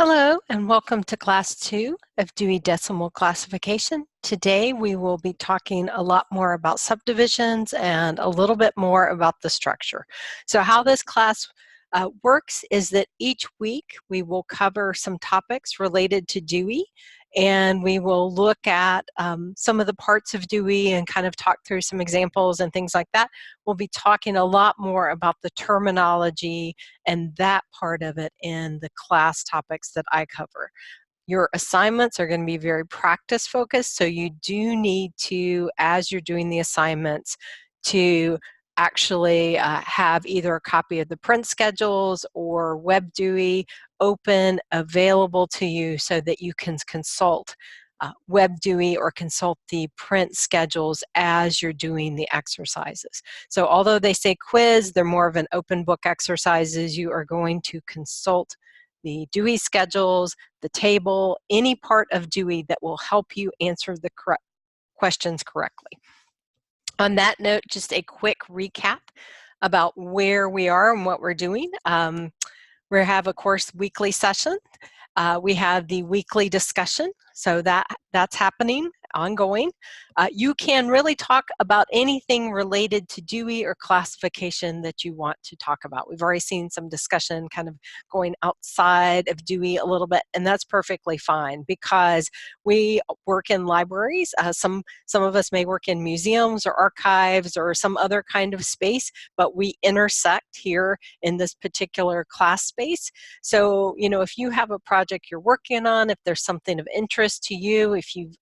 Hello and welcome to Class 2 of Dewey Decimal Classification. Today we will be talking a lot more about subdivisions and a little bit more about the structure. So how this class works is that each week we will cover some topics related to Dewey, and we will look at some of the parts of Dewey and kind of talk through some examples and things like that. We'll be talking a lot more about the terminology and that part of it in the class topics that I cover. Your assignments are going to be very practice focused, so you do need to, as you're doing the assignments, to actually have either a copy of the print schedules or WebDewey open, available to you so that you can consult WebDewey or consult the print schedules as you're doing the exercises. So although they say quiz, they're more of an open book exercises. You are going to consult the Dewey schedules, the table, any part of Dewey that will help you answer the correct questions correctly. On that note, just a quick recap about where we are and what we're doing. We have, of course, weekly session. We have the weekly discussion, so that's happening, ongoing. You can really talk about anything related to Dewey or classification that you want to talk about. We've already seen some discussion kind of going outside of Dewey a little bit, and that's perfectly fine because we work in libraries. Some of us may work in museums or archives or some other kind of space, but we intersect here in this particular class space. So, you know, if you have a project you're working on, if there's something of interest to you, if you've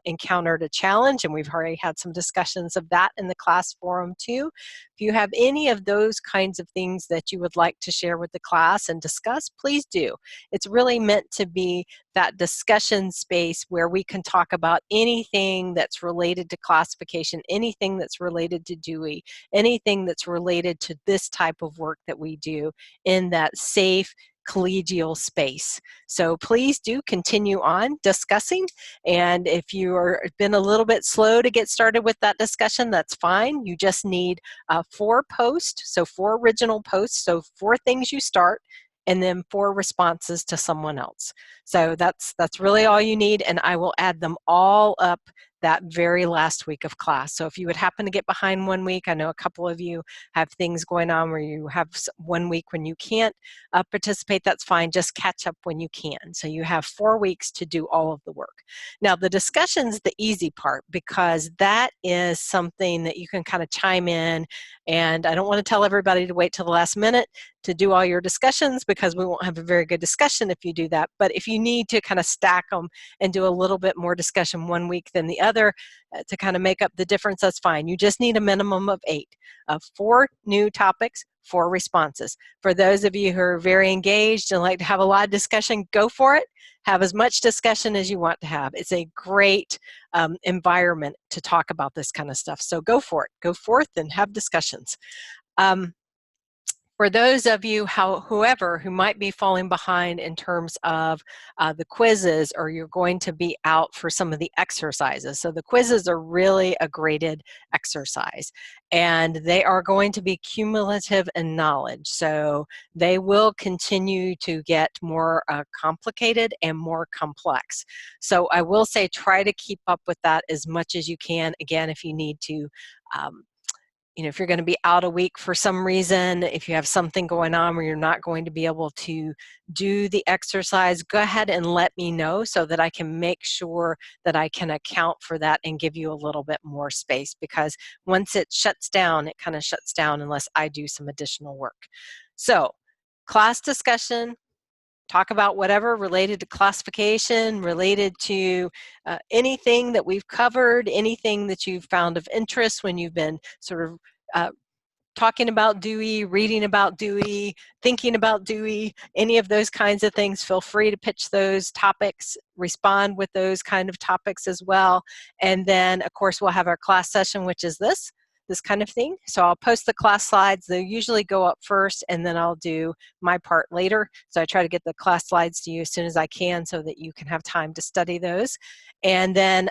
encountered a challenge, and we've already had some discussions of that in the class forum too. If you have any of those kinds of things that you would like to share with the class and discuss, please do. It's really meant to be that discussion space where we can talk about anything that's related to classification, anything that's related to Dewey, anything that's related to this type of work that we do in that safe, collegial space. So please do continue on discussing, and if you've been a little bit slow to get started with that discussion, that's fine. You just need 4 posts, so 4 original posts, so 4 things you start, and then 4 responses to someone else. So that's really all you need, and I will add them all up that very last week of class. So if you would happen to get behind 1 week, I know a couple of you have things going on where you have 1 week when you can't participate, that's fine. Just catch up when you can. So you have 4 weeks to do all of the work. Now the discussion's the easy part because that is something that you can kind of chime in, and I don't want to tell everybody to wait till the last minute to do all your discussions because we won't have a very good discussion if you do that. But if you need to kind of stack them and do a little bit more discussion 1 week than the other to kind of make up the difference, that's fine. You just need a minimum of 8. 4 new topics, 4 responses. For those of you who are very engaged and like to have a lot of discussion, go for it. Have as much discussion as you want to have. It's a great environment to talk about this kind of stuff. So go for it. Go forth and have discussions. For those of you, whoever, who might be falling behind in terms of the quizzes, or you're going to be out for some of the exercises. So the quizzes are really a graded exercise, and they are going to be cumulative in knowledge. So they will continue to get more complicated and more complex. So I will say try to keep up with that as much as you can. Again, if you need to, you know, if you're going to be out a week for some reason, if you have something going on where you're not going to be able to do the exercise, go ahead and let me know so that I can make sure that I can account for that and give you a little bit more space, because once it shuts down, it kind of shuts down unless I do some additional work. So, class discussion. Talk about whatever related to classification, related to anything that we've covered, anything that you've found of interest when you've been sort of talking about Dewey, reading about Dewey, thinking about Dewey, any of those kinds of things. Feel free to pitch those topics, respond with those kind of topics as well. And then, of course, we'll have our class session, which is this kind of thing. So I'll post the class slides. They usually go up first, and then I'll do my part later. So I try to get the class slides to you as soon as I can so that you can have time to study those. And then,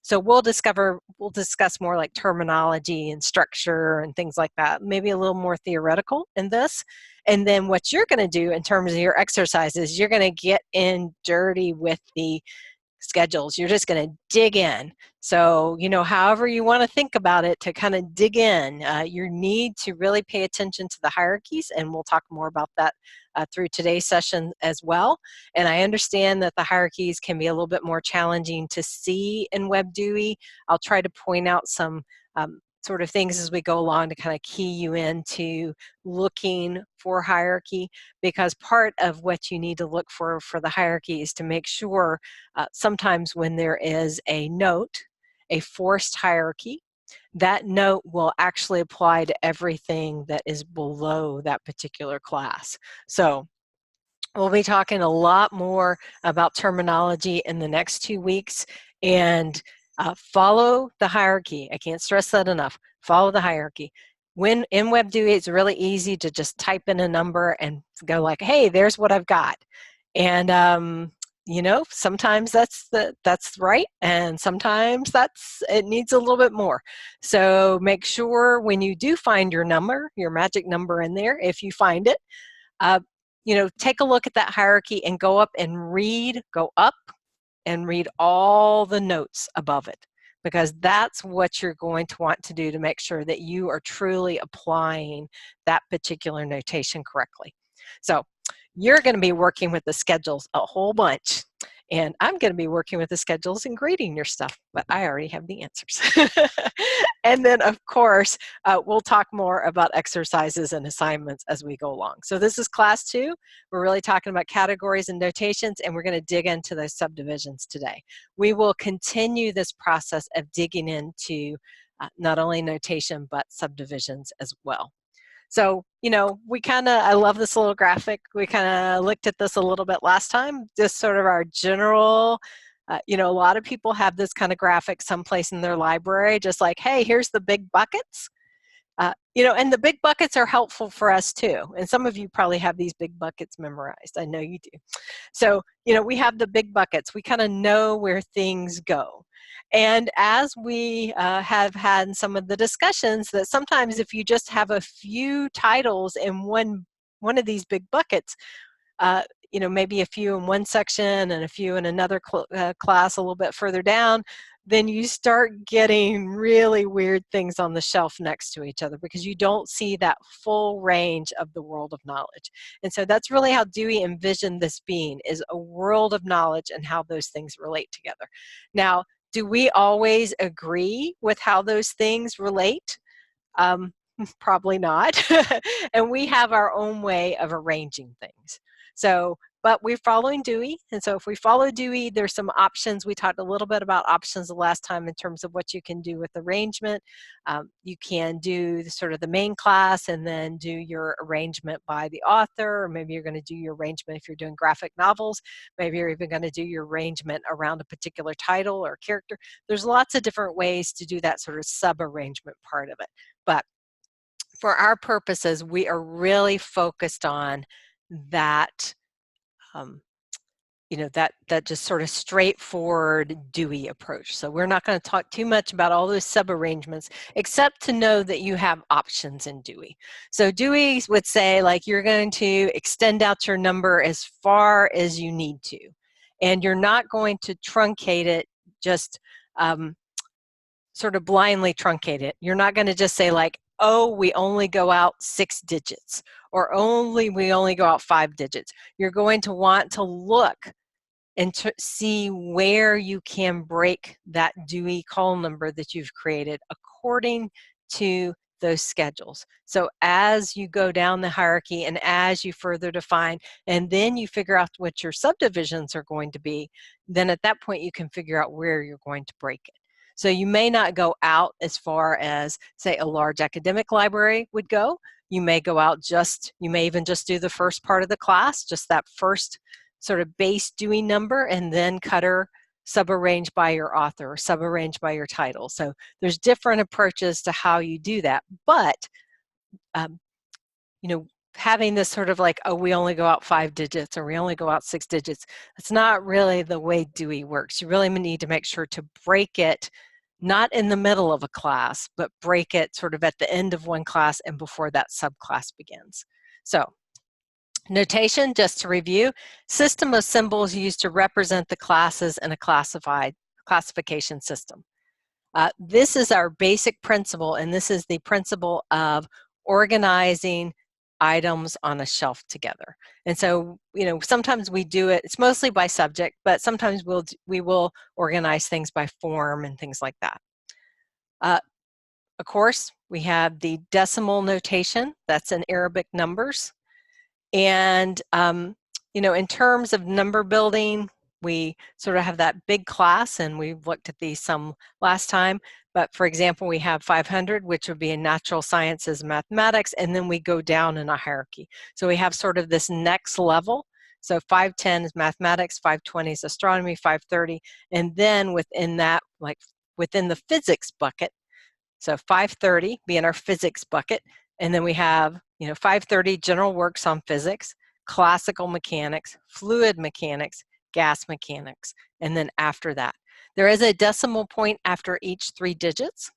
so we'll discuss more like terminology and structure and things like that, maybe a little more theoretical in this. And then what you're going to do in terms of your exercises, you're going to get in dirty with the schedules. You're just going to dig in. So, you know, however you want to think about it to kind of dig in, you need to really pay attention to the hierarchies, and we'll talk more about that through today's session as well. And I understand that the hierarchies can be a little bit more challenging to see in WebDewey. I'll try to point out some sort of things as we go along to kind of key you into looking for hierarchy, because part of what you need to look for the hierarchy is to make sure sometimes when there is a note, a forced hierarchy, that note will actually apply to everything that is below that particular class. So we'll be talking a lot more about terminology in the next 2 weeks, and follow the hierarchy. I can't stress that enough. Follow the hierarchy. When in WebDewey, it's really easy to just type in a number and go like, hey, there's what I've got. And you know, sometimes that's right, and sometimes it needs a little bit more. So make sure when you do find your number, your magic number in there, if you find it, you know, take a look at that hierarchy and go up and read, go up and read all the notes above it, because that's what you're going to want to do to make sure that you are truly applying that particular notation correctly. So you're going to be working with the schedules a whole bunch, and I'm going to be working with the schedules and grading your stuff, but I already have the answers. And then, of course, we'll talk more about exercises and assignments as we go along. So this is class 2. We're really talking about categories and notations, and we're going to dig into those subdivisions today. We will continue this process of digging into not only notation, but subdivisions as well. So, you know, I love this little graphic. We kind of looked at this a little bit last time, just sort of our general, you know, a lot of people have this kind of graphic someplace in their library, just like, hey, here's the big buckets. You know, and the big buckets are helpful for us too. And some of you probably have these big buckets memorized. I know you do. So, you know, we have the big buckets. We kind of know where things go. And as we have had some of the discussions, that sometimes if you just have a few titles in one of these big buckets, you know, maybe a few in one section and a few in another class a little bit further down, then you start getting really weird things on the shelf next to each other, because you don't see that full range of the world of knowledge. And so that's really how Dewey envisioned this being, is a world of knowledge and how those things relate together. Now, do we always agree with how those things relate? Probably not. And we have our own way of arranging things. So, but we're following Dewey, and so if we follow Dewey, there's some options. We talked a little bit about options the last time in terms of what you can do with arrangement. You can do sort of the main class and then do your arrangement by the author, or maybe you're going to do your arrangement if you're doing graphic novels. Maybe you're even going to do your arrangement around a particular title or character. There's lots of different ways to do that sort of sub-arrangement part of it. But for our purposes, we are really focused on that, you know, that just sort of straightforward Dewey approach. So we're not going to talk too much about all those sub-arrangements, except to know that you have options in Dewey. So Dewey would say, like, you're going to extend out your number as far as you need to, and you're not going to truncate it, just sort of blindly truncate it. You're not going to just say like, oh, we only go out 6 digits, or we only go out 5 digits. You're going to want to look and to see where you can break that Dewey call number that you've created according to those schedules. So as you go down the hierarchy and as you further define, and then you figure out what your subdivisions are going to be, then at that point you can figure out where you're going to break it. So you may not go out as far as, say, a large academic library would go. You may go out you may even just do the first part of the class, just that first sort of base Dewey number, and then sub-arrange by your author or sub-arrange by your title. So there's different approaches to how you do that. But, you know, having this sort of like, oh, we only go out 5 digits or we only go out 6 digits, that's not really the way Dewey works. You really need to make sure to break it, not in the middle of a class, but break it sort of at the end of one class and before that subclass begins. So Notation, just to review, system of symbols used to represent the classes in a classification system. This is our basic principle, and this is the principle of organizing items on a shelf together. And so, sometimes we do it, it's mostly by subject, but sometimes we will organize things by form and things like that. Of course, we have the decimal notation, that's in Arabic numbers. And, in terms of number building, we sort of have that big class, and we've looked at these some last time. But for example, we have 500, which would be in natural sciences, mathematics, and then we go down in a hierarchy. So we have sort of this next level. So 510 is mathematics, 520 is astronomy, 530, and then within that, like within the physics bucket, so 530 being our physics bucket, and then we have 530 general works on physics, classical mechanics, fluid mechanics, gas mechanics, and then after that. There is a decimal point after each 3 digits.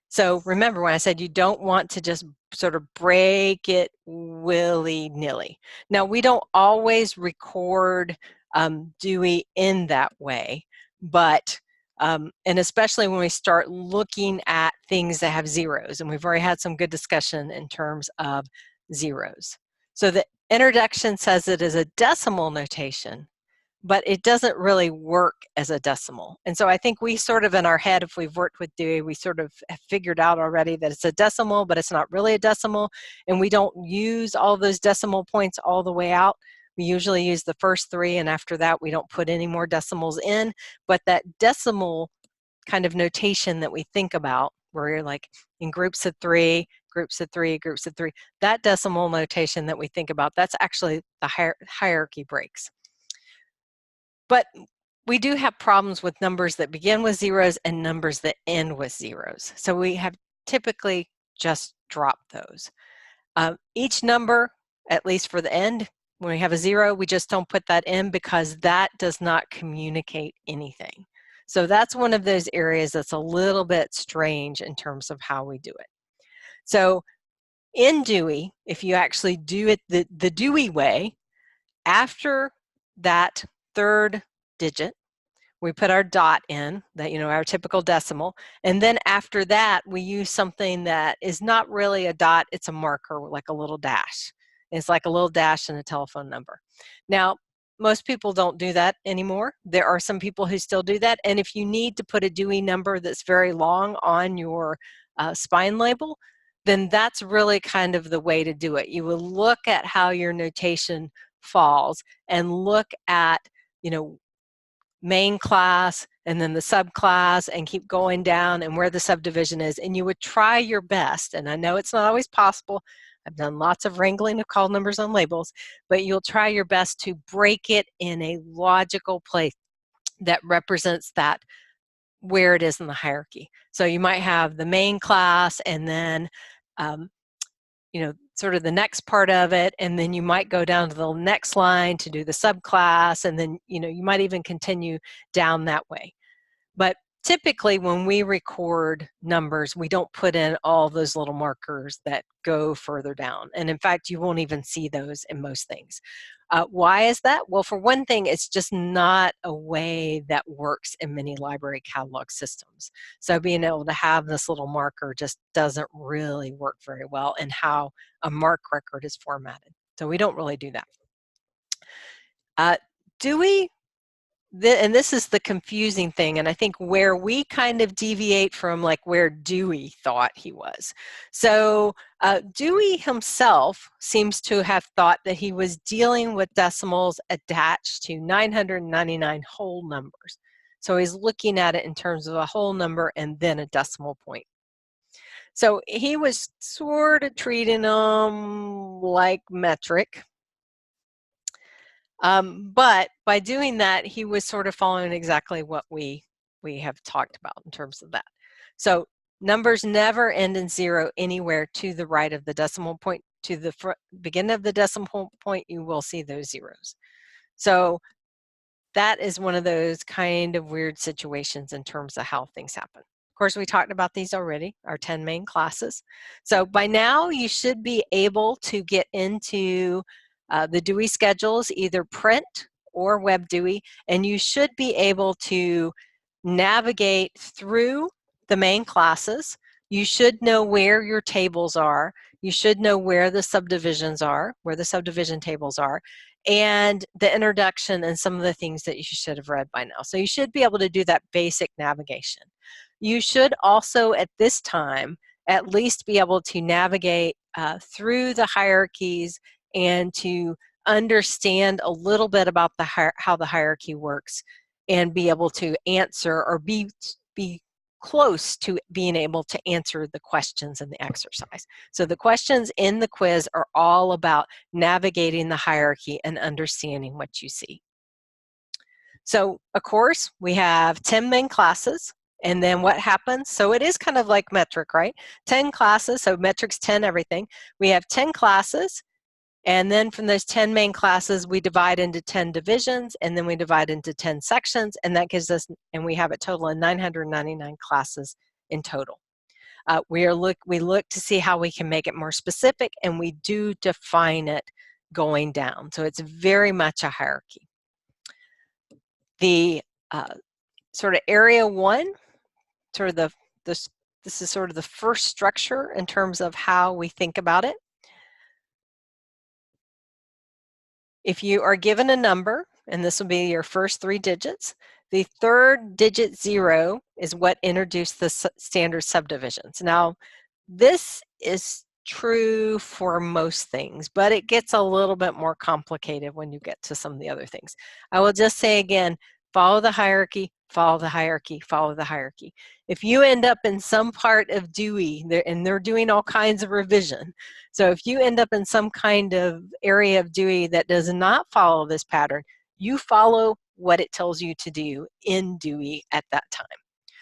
So remember when I said you don't want to just sort of break it willy-nilly. Now we don't always record Dewey in that way, but and especially when we start looking at things that have zeros, and we've already had some good discussion in terms of zeros. So the introduction says it is a decimal notation, but it doesn't really work as a decimal. And so I think we sort of in our head, if we've worked with Dewey, we sort of have figured out already that it's a decimal, but it's not really a decimal, and we don't use all those decimal points all the way out. We usually use the first 3, and after that we don't put any more decimals in. But that decimal kind of notation that we think about, where you're like in groups of 3, groups of 3, groups of 3, that decimal notation that we think about, that's actually the hierarchy breaks. But we do have problems with numbers that begin with zeros and numbers that end with zeros. So we have typically just dropped those. Each number, at least for the end, when we have a 0, we just don't put that in because that does not communicate anything. So that's one of those areas that's a little bit strange in terms of how we do it. So in Dewey, if you actually do it the Dewey way, after that 3rd digit, we put our dot in, that our typical decimal, and then after that we use something that is not really a dot, it's a marker, like a little dash. It's like a little dash and a telephone number. Now, most people don't do that anymore. There are some people who still do that, and if you need to put a Dewey number that's very long on your spine label, then that's really kind of the way to do it. You will look at how your notation falls and look at, main class and then the subclass and keep going down and where the subdivision is, and you would try your best, and I know it's not always possible, I've done lots of wrangling of call numbers on labels, but you'll try your best to break it in a logical place that represents that where it is in the hierarchy. So you might have the main class and then sort of the next part of it, and then you might go down to the next line to do the subclass, and then you might even continue down that way. But typically when we record numbers, we don't put in all those little markers that go further down, and in fact you won't even see those in most things. Why is that? Well, for one thing, it's just not a way that works in many library catalog systems. So being able to have this little marker just doesn't really work very well in how a MARC record is formatted. So we don't really do that. Dewey, and this is the confusing thing, and I think where we kind of deviate from like where Dewey thought he was. So Dewey himself seems to have thought that he was dealing with decimals attached to 999 whole numbers. So he's looking at it in terms of a whole number and then a decimal point. So he was sort of treating them like metric. But by doing that, he was sort of following exactly what we have talked about in terms of that. So numbers never end in 0 anywhere to the right of the decimal point. To the beginning of the decimal point, you will see those zeros. So that is one of those kind of weird situations in terms of how things happen. Of course, we talked about these already, our 10 main classes. So by now, you should be able to get into The Dewey Schedules either print or Web Dewey, and you should be able to navigate through the main classes. You should know where your tables are. You should know where the subdivisions are, where the subdivision tables are, and the introduction and some of the things that you should have read by now. So you should be able to do that basic navigation. You should also, at this time, at least be able to navigate through the hierarchies and to understand a little bit about how the hierarchy works and be able to answer or be close to being able to answer the questions in the exercise. So the questions in the quiz are all about navigating the hierarchy and understanding what you see. So of course, we have 10 main classes. And then what happens? So it is kind of like metric, right? 10 classes, so metric's 10 everything. We have 10 classes, and then from those 10 main classes, we divide into 10 divisions, and then we divide into 10 sections, and that gives us, and we have a total of 999 classes in total. We look to see how we can make it more specific, and we do define it going down. So it's very much a hierarchy. The sort of area one, sort of this is sort of the first structure in terms of how we think about it. If you are given a number, and this will be your first 3 digits, the third digit 0 is what introduced the standard subdivisions. Now, this is true for most things, but it gets a little bit more complicated when you get to some of the other things. I will just say again, follow the hierarchy, follow the hierarchy, follow the hierarchy. If you end up in some part of Dewey, and they're doing all kinds of revision, so if you end up in some kind of area of Dewey that does not follow this pattern, you follow what it tells you to do in Dewey at that time.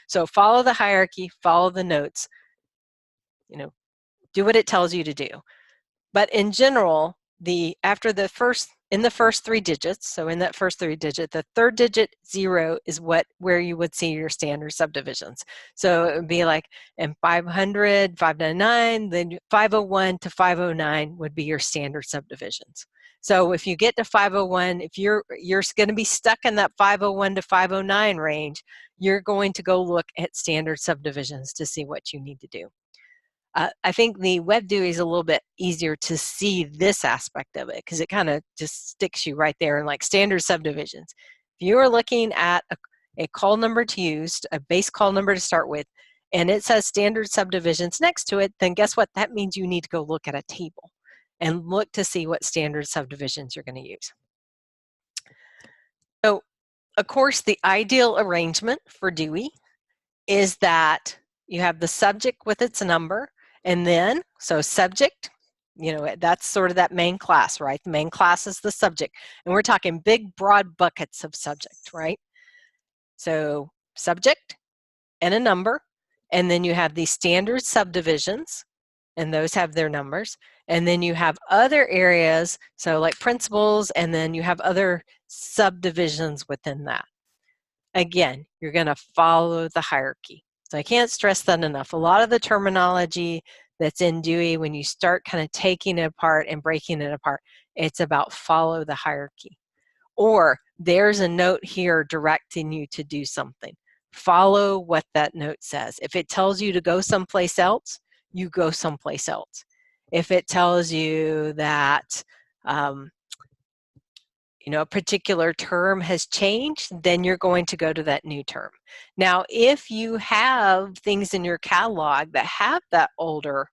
So follow the hierarchy, follow the notes, do what it tells you to do. But in general, in the first 3 digits, so in that first 3 digit, the third digit 0 is where you would see your standard subdivisions. So it would be like in 500, 599, then 501 to 509 would be your standard subdivisions. So if you get to 501, if you're going to be stuck in that 501 to 509 range, you're going to go look at standard subdivisions to see what you need to do. I think the Web Dewey is a little bit easier to see this aspect of it because it kind of just sticks you right there in like standard subdivisions. If you are looking at a call number to use, a base call number to start with, and it says standard subdivisions next to it, then guess what? That means you need to go look at a table and look to see what standard subdivisions you're going to use. So, of course, the ideal arrangement for Dewey is that you have the subject with its number, and then, so subject, that's sort of that main class, right? The main class is the subject. And we're talking big, broad buckets of subject, right? So subject and a number, and then you have these standard subdivisions, and those have their numbers. And then you have other areas, so like principles, and then you have other subdivisions within that. Again, you're going to follow the hierarchy. So I can't stress that enough. A lot of the terminology that's in Dewey, when you start kind of taking it apart and breaking it apart, it's about follow the hierarchy. Or there's a note here directing you to do something. Follow what that note says. If it tells you to go someplace else, you go someplace else. If it tells you that a particular term has changed, then you're going to go to that new term. Now, if you have things in your catalog that have that older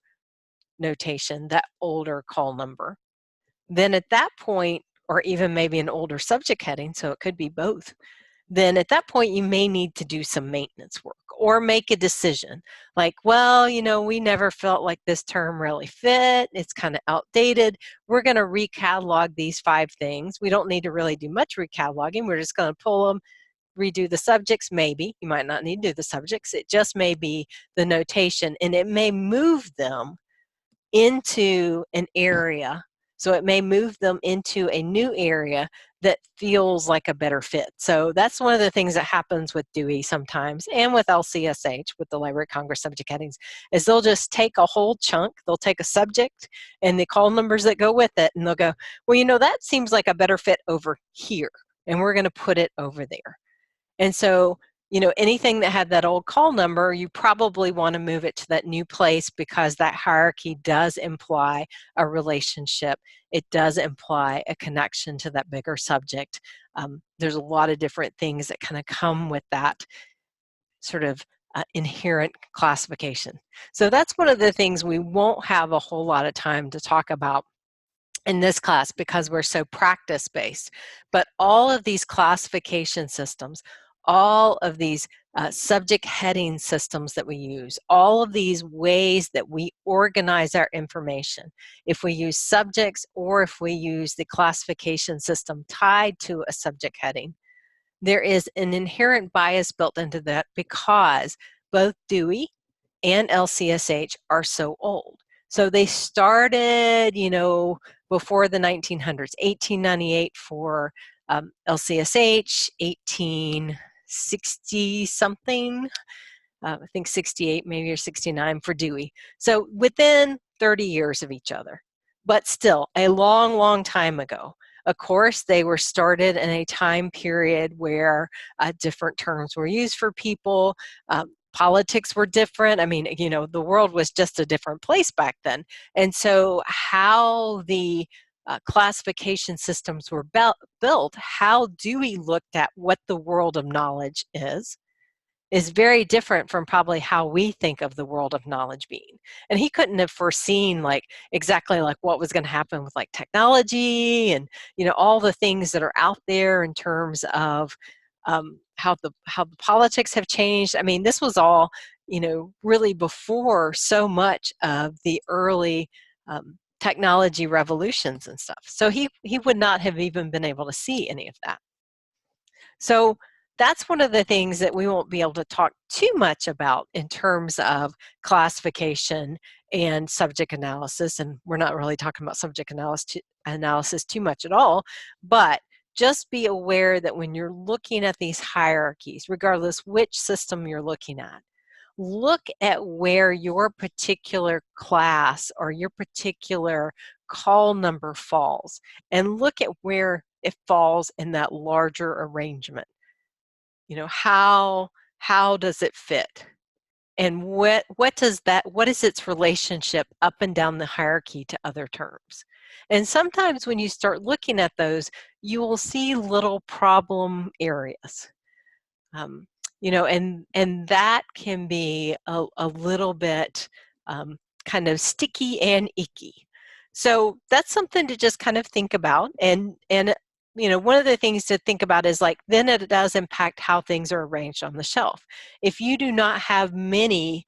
notation, that older call number, then at that point, or even maybe an older subject heading, so it could be both, then at that point you may need to do some maintenance work or make a decision like, well, we never felt like this term really fit, it's kind of outdated, we're going to recatalog these 5 things. We don't need to really do much recataloging, we're just going to pull them, redo the subjects. Maybe you might not need to do the subjects, it just may be the notation, and it may move them into an area So it may move them into a new area that feels like a better fit. So that's one of the things that happens with Dewey sometimes, and with LCSH, with the Library of Congress subject headings, is they'll just take a whole chunk, they'll take a subject and the call numbers that go with it, and they'll go, well, you know, that seems like a better fit over here, and we're going to put it over there. And so, you know, anything that had that old call number, you probably want to move it to that new place, because that hierarchy does imply a relationship. It does imply a connection to that bigger subject. There's a lot of different things that kind of come with that sort of inherent classification. So that's one of the things we won't have a whole lot of time to talk about in this class, because we're so practice-based. But all of these classification systems, all of these subject heading systems that we use, all of these ways that we organize our information, if we use subjects or if we use the classification system tied to a subject heading, there is an inherent bias built into that, because both Dewey and LCSH are so old. So they started, you know, before the 1900s, 1898 for LCSH, 1860 something, I think 68 maybe, or 69 for Dewey. So within 30 years of each other, but still a long, long time ago. Of course, they were started in a time period where different terms were used for people. Politics were different. I mean, you know, the world was just a different place back then. And so how the classification systems were built, how Dewey looked at what the world of knowledge is very different from probably how we think of the world of knowledge being. And he couldn't have foreseen like exactly like what was going to happen with like technology and, you know, all the things that are out there in terms of how the politics have changed. I mean, this was all, you know, really before so much of the early technology revolutions and stuff. So he would not have even been able to see any of that. So that's one of the things that we won't be able to talk too much about in terms of classification and subject analysis. And we're not really talking about subject analysis too much at all, but just be aware that when you're looking at these hierarchies, regardless which system you're looking at, look at where your particular class or your particular call number falls, and look at where it falls in that larger arrangement. You know, how does it fit? And what is its relationship up and down the hierarchy to other terms? And sometimes when you start looking at those, you will see little problem areas. You know, and that can be a little bit kind of sticky and icky. So that's something to just kind of think about. And you know, one of the things to think about is like, then it does impact how things are arranged on the shelf. If you do not have many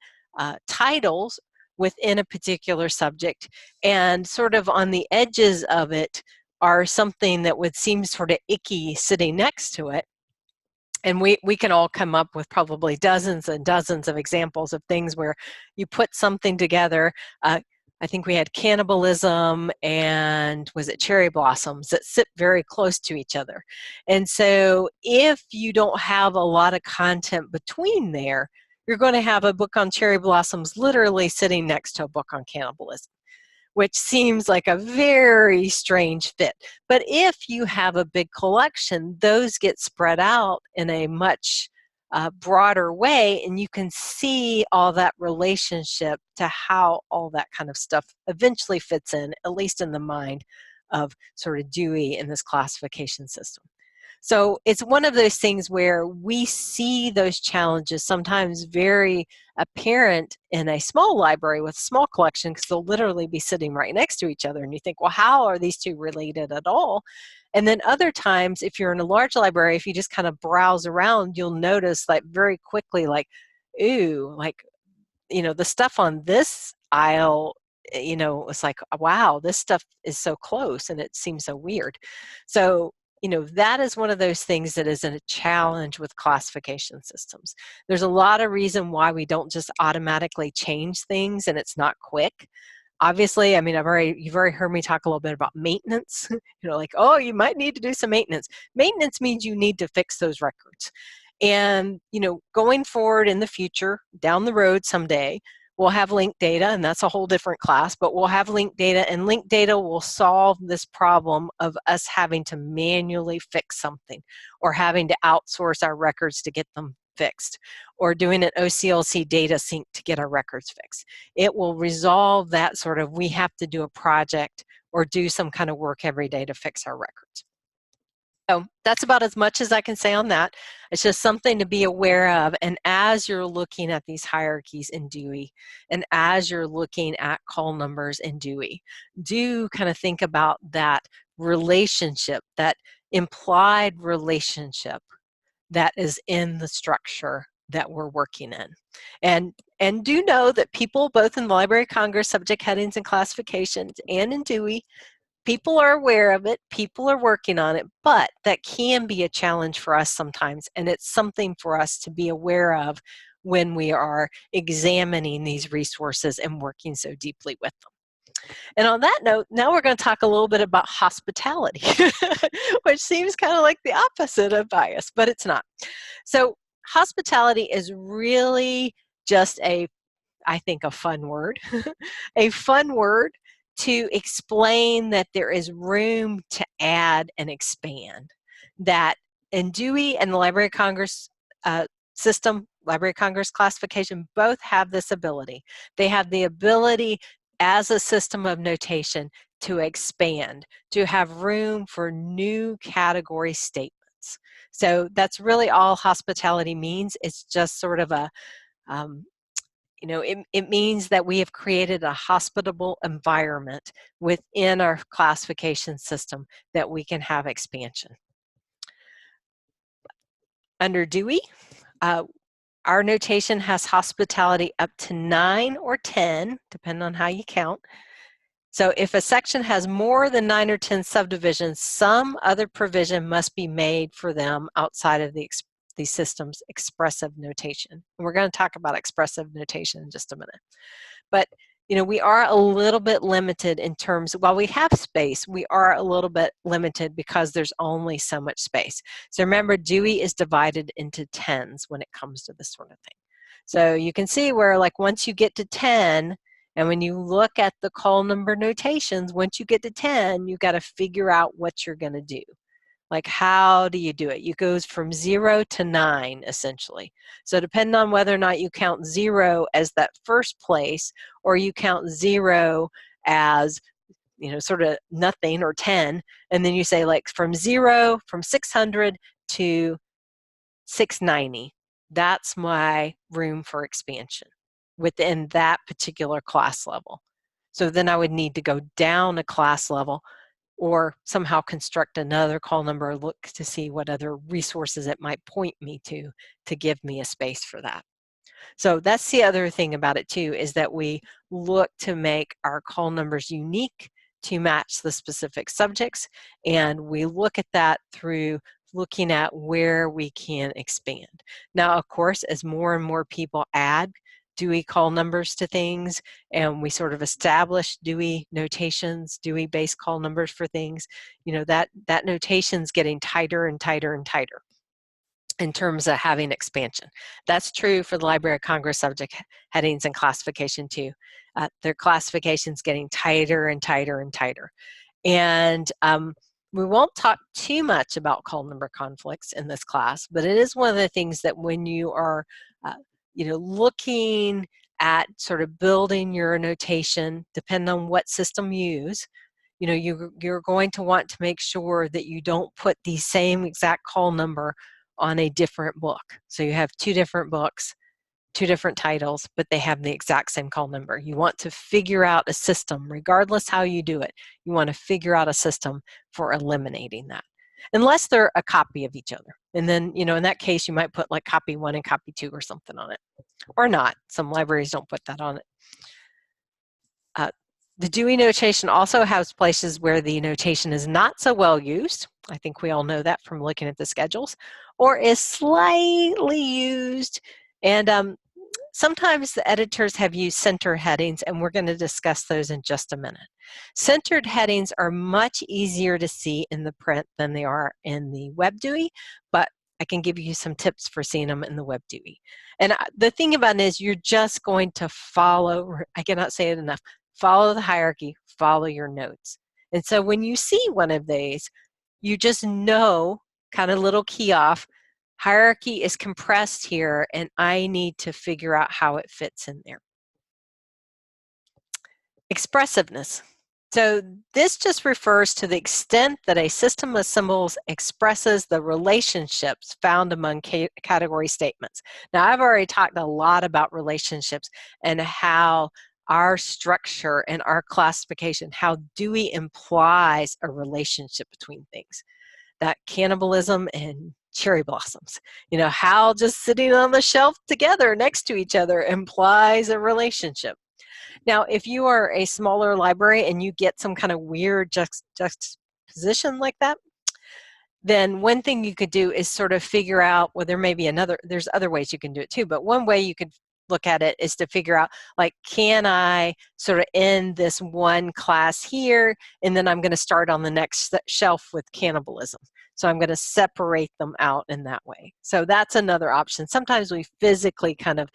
titles within a particular subject, and sort of on the edges of it are something that would seem sort of icky sitting next to it, and we can all come up with probably dozens and dozens of examples of things where you put something together. I think we had cannibalism and was it cherry blossoms that sit very close to each other. And so if you don't have a lot of content between there, you're going to have a book on cherry blossoms literally sitting next to a book on cannibalism, which seems like a very strange fit. But if you have a big collection, those get spread out in a much broader way, and you can see all that relationship to how all that kind of stuff eventually fits in, at least in the mind of sort of Dewey in this classification system. So it's one of those things where we see those challenges sometimes very apparent in a small library with a small collection, because they'll literally be sitting right next to each other, and you think, well, how are these two related at all? And then other times, if you're in a large library, if you just kind of browse around, you'll notice like very quickly, like, ooh, like, you know, the stuff on this aisle, you know, it's like, wow, this stuff is so close and it seems so weird. So, you know, that is one of those things that is a challenge with classification systems. There's a lot of reason why we don't just automatically change things, and it's not quick. Obviously, I mean, you've already heard me talk a little bit about maintenance. Like, oh, you might need to do some maintenance. Maintenance means you need to fix those records. And, going forward in the future, down the road someday, we'll have linked data, and that's a whole different class, but we'll have linked data, and linked data will solve this problem of us having to manually fix something or having to outsource our records to get them fixed, or doing an OCLC data sync to get our records fixed. It will resolve that sort of, we have to do a project or do some kind of work every day to fix our records. So that's about as much as I can say on that. It's just something to be aware of. And as you're looking at these hierarchies in Dewey, and as you're looking at call numbers in Dewey, do kind of think about that relationship, that implied relationship that is in the structure that we're working in. And do know that people, both in the Library of Congress subject headings and classifications and in Dewey, people are aware of it, people are working on it, but that can be a challenge for us sometimes, and it's something for us to be aware of when we are examining these resources and working so deeply with them. And on that note, now we're going to talk a little bit about hospitality, which seems kind of like the opposite of bias, but it's not. So hospitality is really just I think, a fun word, a fun word to explain that there is room to add and expand. That in Dewey and the Library of Congress system, Library of Congress classification, both have this ability. They have the ability as a system of notation to expand, to have room for new category statements. So that's really all hospitality means. It's just sort of a it means that we have created a hospitable environment within our classification system that we can have expansion. Under Dewey, our notation has hospitality up to 9 or 10, depending on how you count. So if a section has more than 9 or 10 subdivisions, some other provision must be made for them outside of the system's expressive notation. And we're going to talk about expressive notation in just a minute. But we are a little bit limited in terms, while we have space, we are a little bit limited because there's only so much space. So remember, Dewey is divided into tens when it comes to this sort of thing. So you can see where, like, once you get to 10, and when you look at the call number notations, once you get to 10, you got to figure out what you're going to do. Like, how do you do it? It goes from 0 to 9, essentially. So depending on whether or not you count 0 as that first place, or you count 0 as, sort of nothing, or 10, and then you say, like, from 600 to 690, that's my room for expansion within that particular class level. So then I would need to go down a class level, or somehow construct another call number, look to see what other resources it might point me to give me a space for that. So that's the other thing about it too, is that we look to make our call numbers unique to match the specific subjects, and we look at that through looking at where we can expand. Now, of course, as more and more people add Dewey call numbers to things, and we sort of establish Dewey notations, Dewey-based call numbers for things, that notation's getting tighter and tighter and tighter in terms of having expansion. That's true for the Library of Congress subject headings and classification too. Their classification's getting tighter and tighter and tighter. And we won't talk too much about call number conflicts in this class, but it is one of the things that when you are looking at sort of building your notation, depending on what system you use, you're going to want to make sure that you don't put the same exact call number on a different book. So you have 2 different books, 2 different titles, but they have the exact same call number. You want to figure out a system, regardless how you do it. You want to figure out a system for eliminating that, unless they're a copy of each other. And then, in that case, you might put like copy 1 and copy 2 or something on it, or not. Some libraries don't put that on it. The Dewey notation also has places where the notation is not so well used. I think we all know that from looking at the schedules, or is slightly used. And sometimes the editors have used center headings, and we're going to discuss those in just a minute. Centered headings are much easier to see in the print than they are in the WebDewey, but I can give you some tips for seeing them in the WebDewey. And the thing about it is you're just going to follow, I cannot say it enough, follow the hierarchy, follow your notes. And so when you see one of these, you just know, kind of little key off, hierarchy is compressed here and I need to figure out how it fits in there. Expressiveness. So this just refers to the extent that a system of symbols expresses the relationships found among category statements. Now, I've already talked a lot about relationships and how our structure and our classification, how Dewey implies a relationship between things. That cannibalism and cherry blossoms, you know, how just sitting on the shelf together next to each other implies a relationship. Now, if you are a smaller library and you get some kind of weird juxtaposition like that, then one thing you could do is sort of figure out, well, there may be there's other ways you can do it too, but one way you could look at it is to figure out, like, can I sort of end this one class here, and then I'm going to start on the next shelf with cannibalism. So I'm going to separate them out in that way. So that's another option. Sometimes we physically kind of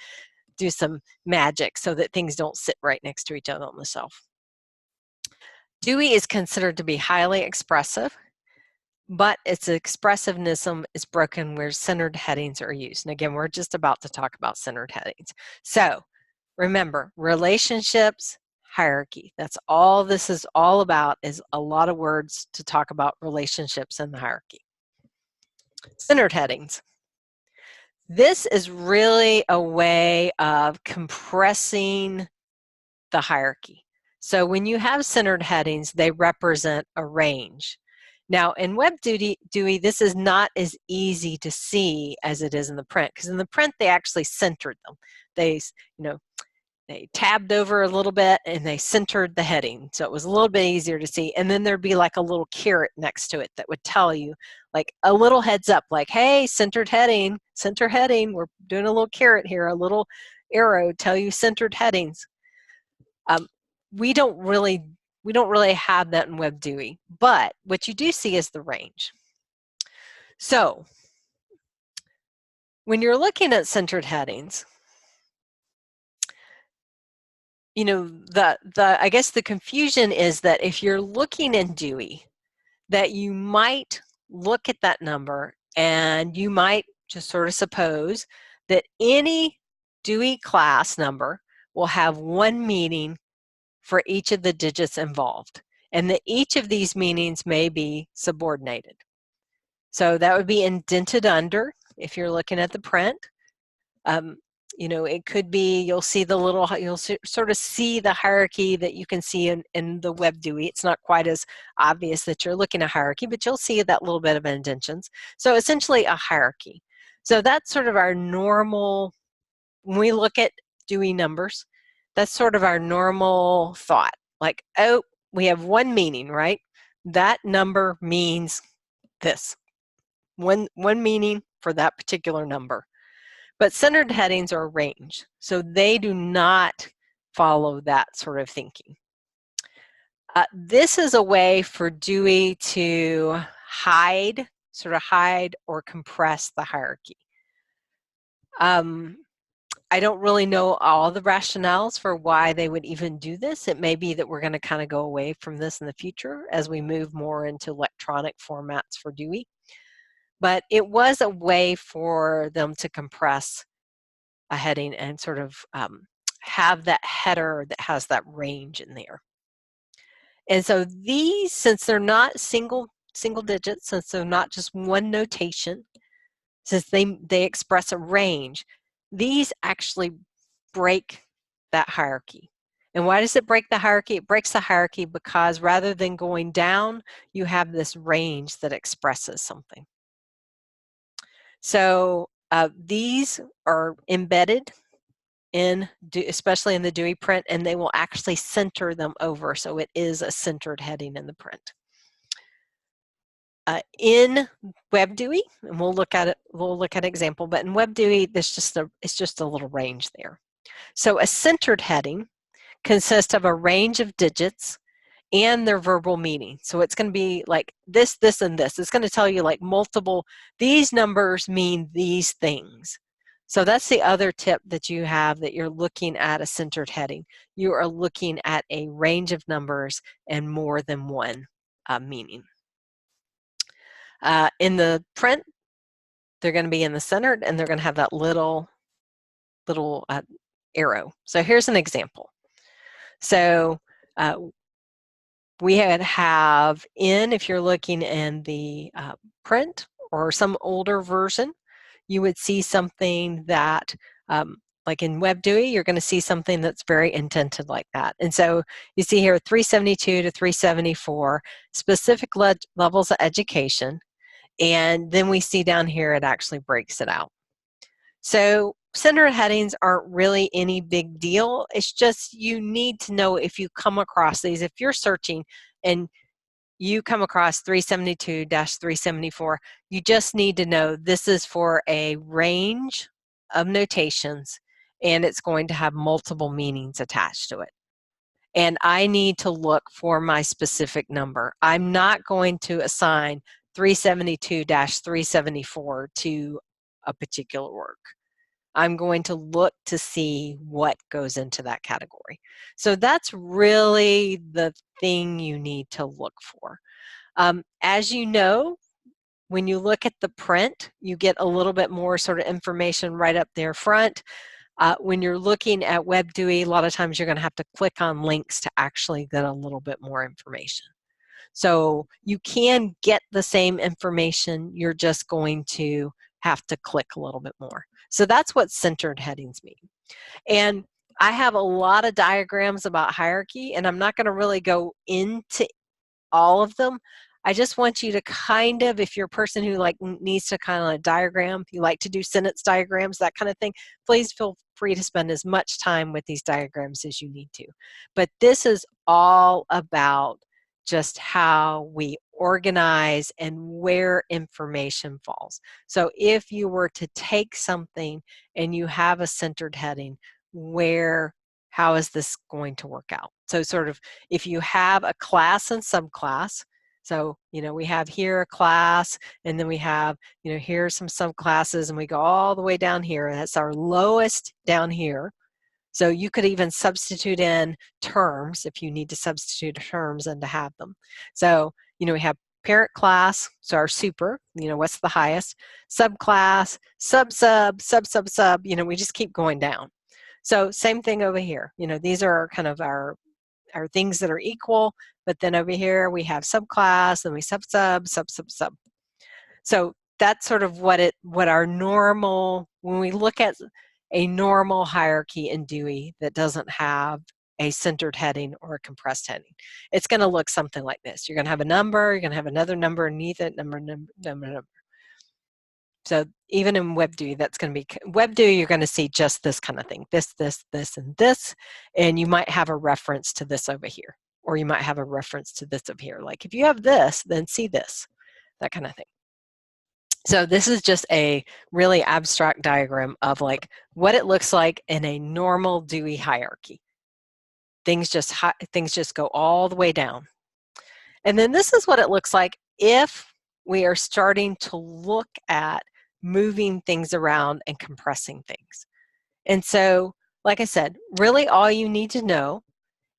do some magic so that things don't sit right next to each other on the shelf. Dewey is considered to be highly expressive, but its expressiveness is broken where centered headings are used. And again, we're just about to talk about centered headings. So remember, relationships, hierarchy. That's all this is all about, is a lot of words to talk about relationships and the hierarchy. Centered headings. This is really a way of compressing the hierarchy. So when you have centered headings, they represent a range. Now in WebDewey, this is not as easy to see as it is in the print, because in the print they actually centered them. They tabbed over a little bit and they centered the heading, so it was a little bit easier to see. And then there'd be like a little caret next to it that would tell you, like a little heads up, like, hey, centered heading, center heading, we're doing a little caret here, a little arrow tell you centered headings. We don't really have that in WebDewey, but what you do see is the range. So when you're looking at centered headings, you know, I guess the confusion is that if you're looking in Dewey, that you might look at that number and you might just sort of suppose that any Dewey class number will have one meaning for each of the digits involved, and that each of these meanings may be subordinated. So that would be indented under if you're looking at the print. You know, it could be, you'll sort of see the hierarchy that you can see in the WebDewey. It's not quite as obvious that you're looking at hierarchy, but you'll see that little bit of indentions. So essentially a hierarchy. So that's sort of our normal, when we look at Dewey numbers, that's sort of our normal thought. Like, oh, we have one meaning, right? That number means this. One meaning for that particular number. But centered headings are a range, so they do not follow that sort of thinking. This is a way for Dewey to sort of hide or compress the hierarchy. I don't really know all the rationales for why they would even do this. It may be that we're going to kind of go away from this in the future as we move more into electronic formats for Dewey. But it was a way for them to compress a heading and sort of have that header that has that range in there. And so these, since they're not single digits, since they're not just one notation, since they express a range, these actually break that hierarchy. And why does it break the hierarchy? It breaks the hierarchy because rather than going down, you have this range that expresses something. So these are embedded especially in the Dewey print, and they will actually center them over, so it is a centered heading in the print. In WebDewey, and we'll look at an example, but in WebDewey, it's just a little range there. So a centered heading consists of a range of digits and their verbal meaning. So it's going to be like this, this, and this. It's going to tell you like multiple, these numbers mean these things. So that's the other tip that you have, that you're looking at a centered heading. You are looking at a range of numbers and more than one meaning. In the print, they're going to be in the center, and they're going to have that little arrow. So here's an example. So we have in, if you're looking in the print or some older version, you would see something that, like in WebDewey, you're going to see something that's very indented like that. And so you see here 372 to 374, specific levels of education. And then we see down here it actually breaks it out. So centered headings aren't really any big deal. It's just you need to know if you come across these. If you're searching and you come across 372-374, you just need to know this is for a range of notations, and it's going to have multiple meanings attached to it. And I need to look for my specific number. I'm not going to assign 372-374 to a particular work. I'm going to look to see what goes into that category. So that's really the thing you need to look for. As you know, when you look at the print, you get a little bit more sort of information right up there front. When you're looking at WebDewey, a lot of times you're going to have to click on links to actually get a little bit more information. So you can get the same information, you're just going to have to click a little bit more. So that's what centered headings mean. And I have a lot of diagrams about hierarchy, and I'm not going to really go into all of them. I just want you to kind of, if you're a person who like needs to kind of diagram, if you like to do sentence diagrams, that kind of thing, please feel free to spend as much time with these diagrams as you need to. But this is all about just how we organize and where information falls. So if you were to take something and you have a centered heading, how is this going to work out? So sort of if you have a class and subclass, so, we have here a class, and then we have, here are some subclasses, and we go all the way down here. That's our lowest down here. So you could even substitute in terms if you need to substitute terms and to have them. So, we have parent class, so our super, what's the highest, subclass, sub, we just keep going down. So same thing over here. These are kind of our things that are equal, but then over here we have subclass, then we sub. So that's sort of what our normal, when we look at a normal hierarchy in Dewey that doesn't have a centered heading or a compressed heading, it's going to look something like this. You're going to have a number, you're going to have another number underneath it, number. So even in WebDewey, that's going to be, WebDewey, you're going to see just this kind of thing, this, and this, and you might have a reference to this over here, or you might have a reference to this over here. Like if you have this, then see this, that kind of thing. So this is just a really abstract diagram of like what it looks like in a normal Dewey hierarchy. Things just go all the way down. And then this is what it looks like if we are starting to look at moving things around and compressing things. And so, like I said, really all you need to know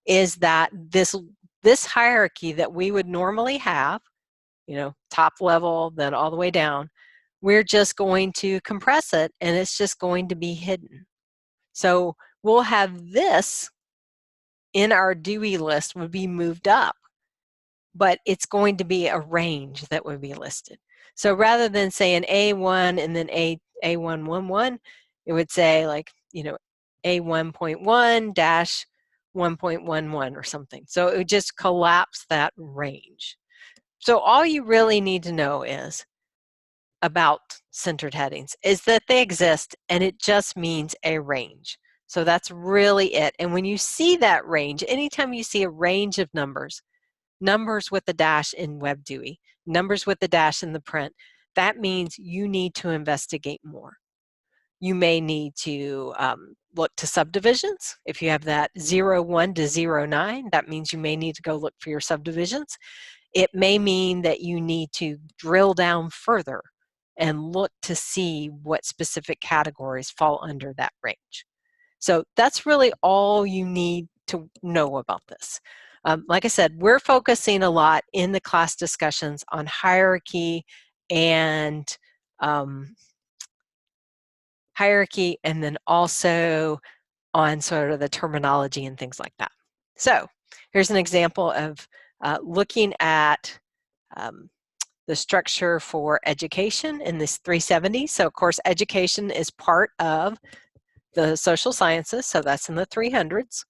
is that this hierarchy that we would normally have, top level, then all the way down, we're just going to compress it, and it's just going to be hidden. So we'll have this in our Dewey list would be moved up, but it's going to be a range that would be listed. So rather than saying A1 and then A111, it would say like, A1.1 dash 1.11 or something. So it would just collapse that range. So all you really need to know is about centered headings is that they exist, and it just means a range. So that's really it. And when you see that range, anytime you see a range of numbers with a dash in WebDewey, numbers with a dash in the print, that means you need to investigate more. You may need to look to subdivisions. If you have that 0, 1 to 0, 9, that means you may need to go look for your subdivisions. It may mean that you need to drill down further and look to see what specific categories fall under that range. So that's really all you need to know about this. Like I said, we're focusing a lot in the class discussions on hierarchy and then also on sort of the terminology and things like that. So here's an example of looking at the structure for education in this 370. So of course, education is part of the social sciences, so that's in the 300s.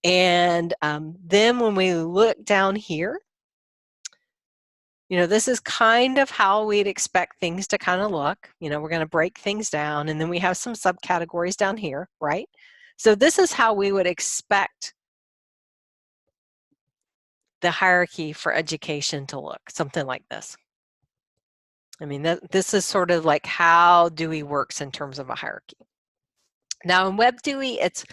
And then when we look down here, you know, this is kind of how we'd expect things to kind of look. You know, we're going to break things down, and then we have some subcategories down here, right? So this is how we would expect the hierarchy for education to look, something like this. I mean, this is sort of like how Dewey works in terms of a hierarchy. Now in WebDewey, it's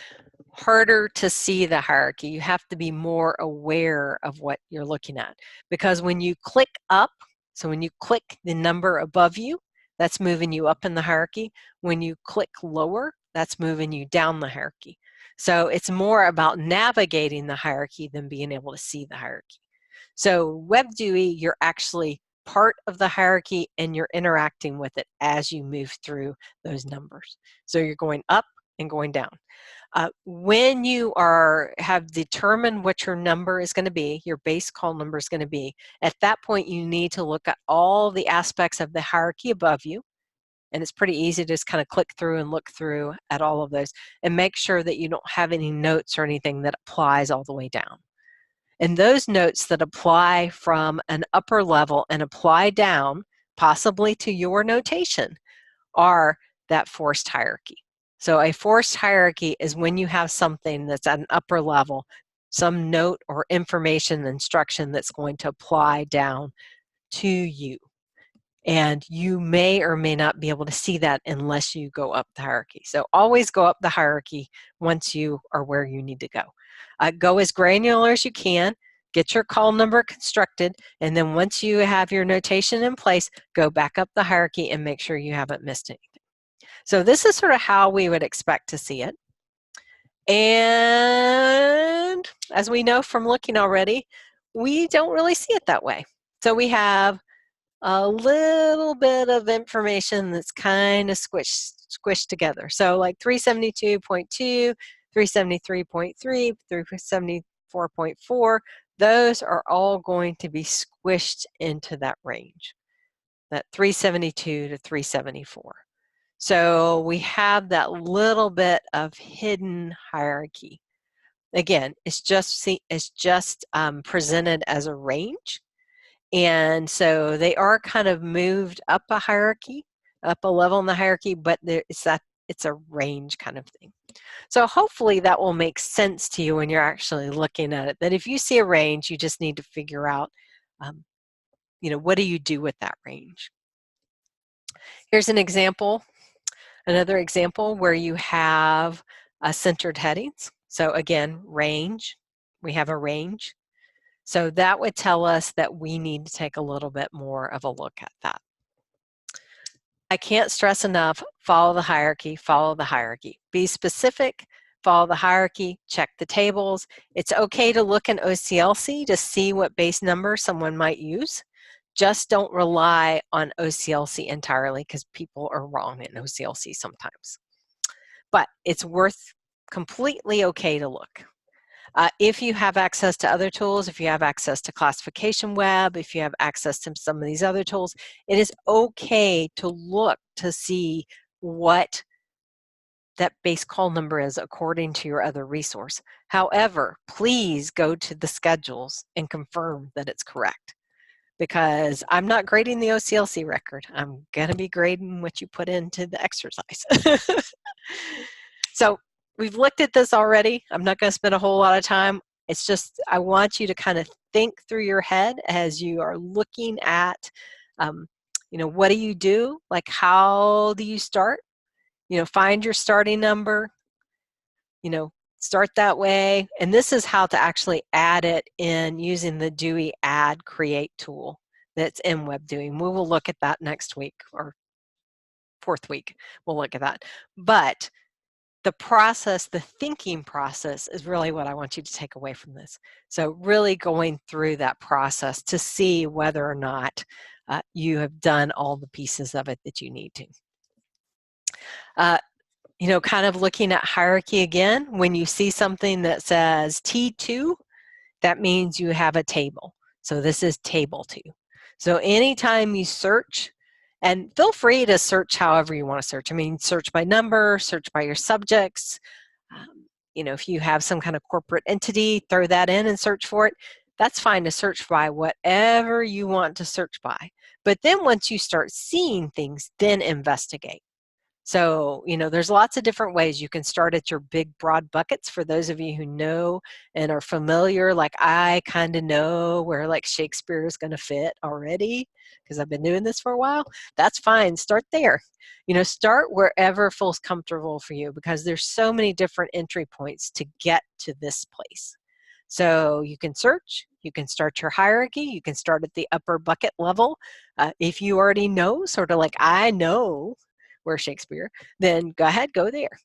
harder to see the hierarchy. You have to be more aware of what you're looking at, because when you click up, so when you click the number above you, that's moving you up in the hierarchy. When you click lower, that's moving you down the hierarchy. So it's more about navigating the hierarchy than being able to see the hierarchy. So WebDewey, you're actually part of the hierarchy and you're interacting with it as you move through those numbers. So you're going up and going down. When you have determined what your number is going to be, your base call number is going to be, at that point you need to look at all the aspects of the hierarchy above you. And it's pretty easy to just kind of click through and look through at all of those and make sure that you don't have any notes or anything that applies all the way down. And those notes that apply from an upper level and apply down, possibly to your notation, are that forced hierarchy. So a forced hierarchy is when you have something that's at an upper level, some note or information, instruction that's going to apply down to you. And you may or may not be able to see that unless you go up the hierarchy. So always go up the hierarchy once you are where you need to go. Go as granular as you can, get your call number constructed, and then once you have your notation in place, go back up the hierarchy and make sure you haven't missed anything. So this is sort of how we would expect to see it. And as we know from looking already, we don't really see it that way. So we have a little bit of information that's kind of squished together. So like 372.2, 373.3, 374.4, those are all going to be squished into that range, that 372 to 374. So we have that little bit of hidden hierarchy. Again, it's just presented as a range. And so they are kind of moved up a hierarchy, up a level in the hierarchy, but it's a range kind of thing. So hopefully that will make sense to you when you're actually looking at it, that if you see a range, you just need to figure out, you know, what do you do with that range? Here's an example, another example where you have centered headings. So again, range, we have a range. So that would tell us that we need to take a little bit more of a look at that. I can't stress enough, follow the hierarchy, follow the hierarchy. Be specific, follow the hierarchy, check the tables. It's okay to look in OCLC to see what base number someone might use. Just don't rely on OCLC entirely because people are wrong in OCLC sometimes. But it's completely okay to look. If you have access to other tools, if you have access to Classification Web, if you have access to some of these other tools, it is okay to look to see what that base call number is according to your other resource. However, please go to the schedules and confirm that it's correct, because I'm not grading the OCLC record. I'm going to be grading what you put into the exercise. So we've looked at this already. I'm not going to spend a whole lot of time. It's just I want you to kind of think through your head as you are looking at, you know, what do you do? Like, how do you start? find your starting number, start that way. And this is how to actually add it in using the Dewey Add Create tool that's in WebDewey. We will look at that next week, or fourth week, we'll look at that. But the process, the thinking process, is really what I want you to take away from this. So really going through that process to see whether or not you have done all the pieces of it that you need to. Kind of looking at hierarchy again, when you see something that says T2, that means you have a table. So this is table 2. So anytime you search, and feel free to search however you want to search. I mean, search by number, search by your subjects. If you have some kind of corporate entity, throw that in and search for it. That's fine to search by whatever you want to search by. But then once you start seeing things, then investigate. So, there's lots of different ways. You can start at your big, broad buckets. For those of you who know and are familiar, like I kind of know where like Shakespeare is going to fit already because I've been doing this for a while. That's fine. Start there. Start wherever feels comfortable for you, because there's so many different entry points to get to this place. So you can search, you can start your hierarchy, you can start at the upper bucket level. If you already know, sort of like I know where Shakespeare, then go ahead, go there.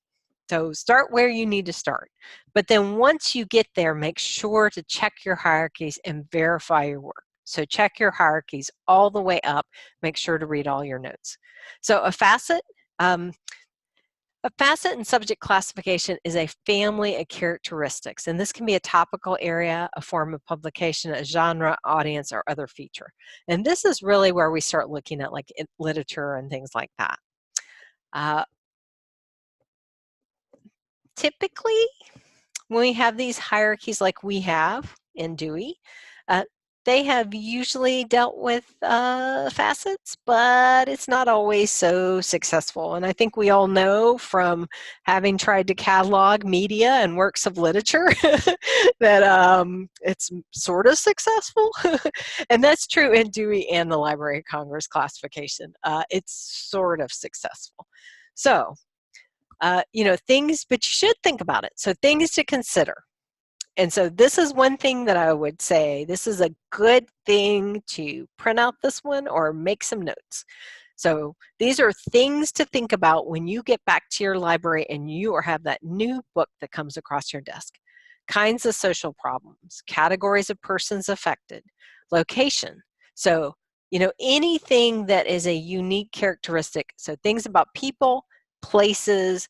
So start where you need to start. But then once you get there, make sure to check your hierarchies and verify your work. So check your hierarchies all the way up. Make sure to read all your notes. So a facet and subject classification is a family of characteristics, and this can be a topical area, a form of publication, a genre, audience, or other feature. And this is really where we start looking at like literature and things like that. Typically, when we have these hierarchies like we have in Dewey, they have usually dealt with facets, but it's not always so successful. And I think we all know from having tried to catalog media and works of literature that it's sort of successful. And that's true in Dewey and the Library of Congress classification. It's sort of successful. So, things, but you should think about it. So things to consider. And so this is one thing that I would say, this is a good thing to print out this one or make some notes. So these are things to think about when you get back to your library and you have that new book that comes across your desk. Kinds of social problems, categories of persons affected, location. So, anything that is a unique characteristic. So things about people, places,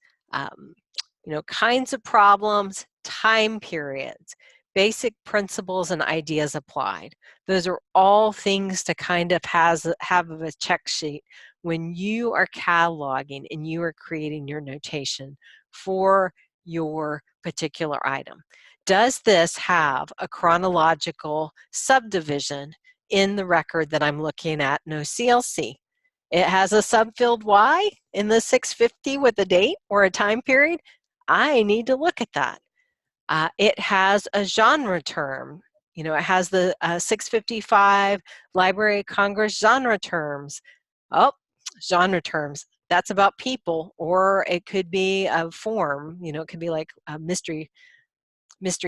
kinds of problems, time periods, basic principles and ideas applied. Those are all things to kind of have a check sheet when you are cataloging and you are creating your notation for your particular item. Does this have a chronological subdivision in the record that I'm looking at in OCLC? It has a subfield Y in the 650 with a date or a time period. I need to look at that. It has a genre term. It has the 655 Library of Congress genre terms. Oh, genre terms. That's about people, or it could be a form. It could be like a mystery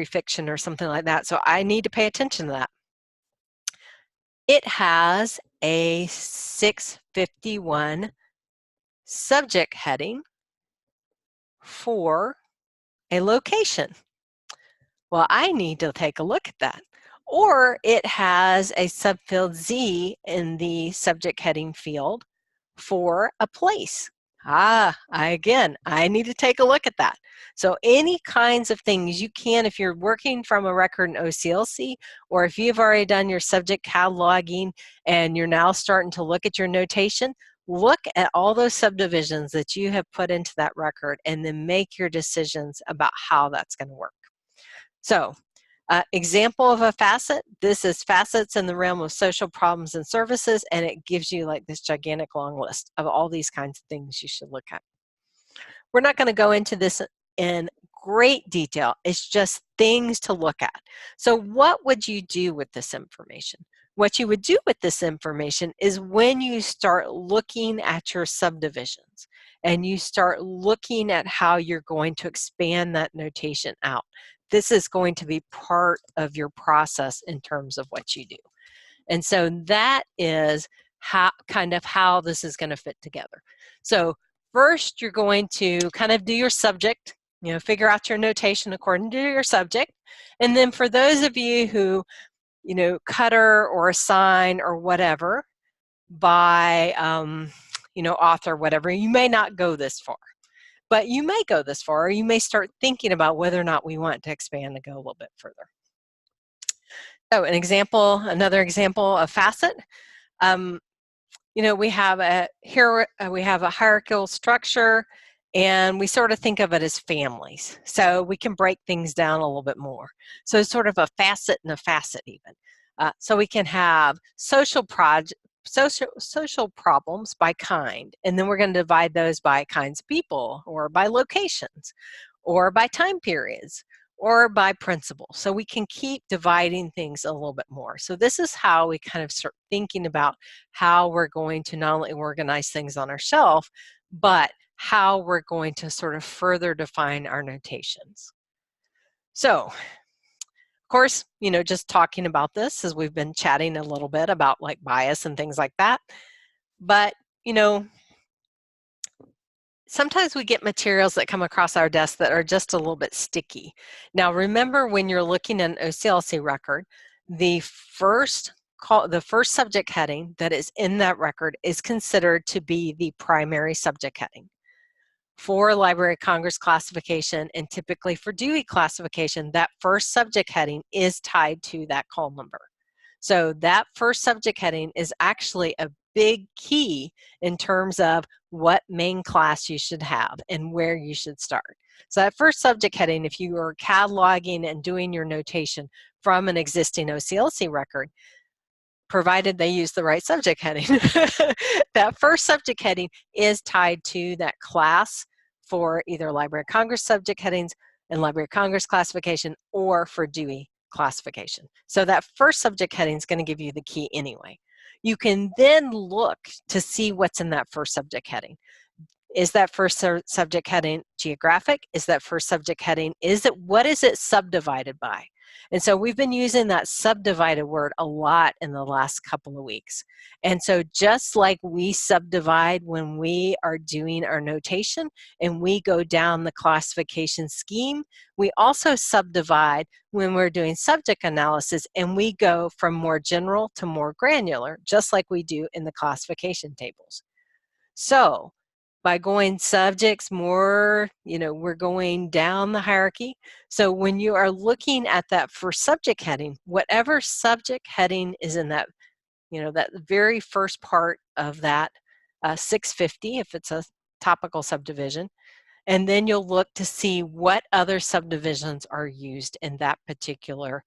fiction or something like that. So I need to pay attention to that. It has a 651 subject heading for a location. Well, I need to take a look at that. Or it has a subfield Z in the subject heading field for a place. Again, I need to take a look at that. So any kinds of things you can, if you're working from a record in OCLC, or if you've already done your subject cataloging and you're now starting to look at your notation, look at all those subdivisions that you have put into that record and then make your decisions about how that's going to work. So, example of a facet, this is facets in the realm of social problems and services, and it gives you like this gigantic long list of all these kinds of things you should look at. We're not going to go into this in great detail. It's just things to look at. So what would you do with this information? What you would do with this information is when you start looking at your subdivisions and you start looking at how you're going to expand that notation out. This is going to be part of your process in terms of what you do. And so that is how this is going to fit together. So first, you're going to kind of do your subject, figure out your notation according to your subject. And then for those of you who, cutter or assign or whatever by, author, whatever, you may not go this far. But you may go this far, or you may start thinking about whether or not we want to expand and go a little bit further. So another example of facet. We have a hierarchical structure, and we sort of think of it as families. So we can break things down a little bit more. So it's sort of a facet and a facet even. So we can have social problems by kind, and then we're going to divide those by kinds of people, or by locations, or by time periods, or by principle. So we can keep dividing things a little bit more. So this is how we kind of start thinking about how we're going to not only organize things on our shelf, but how we're going to sort of further define our notations. So, of course, just talking about this as we've been chatting a little bit about like bias and things like that. But, sometimes we get materials that come across our desk that are just a little bit sticky. Now, remember when you're looking at an OCLC record, the first subject heading that is in that record is considered to be the primary subject heading. For Library of Congress classification, and typically for Dewey classification, that first subject heading is tied to that call number. So that first subject heading is actually a big key in terms of what main class you should have and where you should start. So that first subject heading, if you are cataloging and doing your notation from an existing OCLC record, provided they use the right subject heading, that first subject heading is tied to that class for either Library of Congress subject headings and Library of Congress classification, or for Dewey classification. So that first subject heading is going to give you the key anyway. You can then look to see what's in that first subject heading. Is that first subject heading geographic? Is that first subject heading, what is it subdivided by? And so we've been using that subdivided word a lot in the last couple of weeks. And so just like we subdivide when we are doing our notation and we go down the classification scheme, we also subdivide when we're doing subject analysis, and we go from more general to more granular, just like we do in the classification tables. So by going subjects more, we're going down the hierarchy. So when you are looking at that first subject heading, whatever subject heading is in that, that very first part of that 650, if it's a topical subdivision, and then you'll look to see what other subdivisions are used in that particular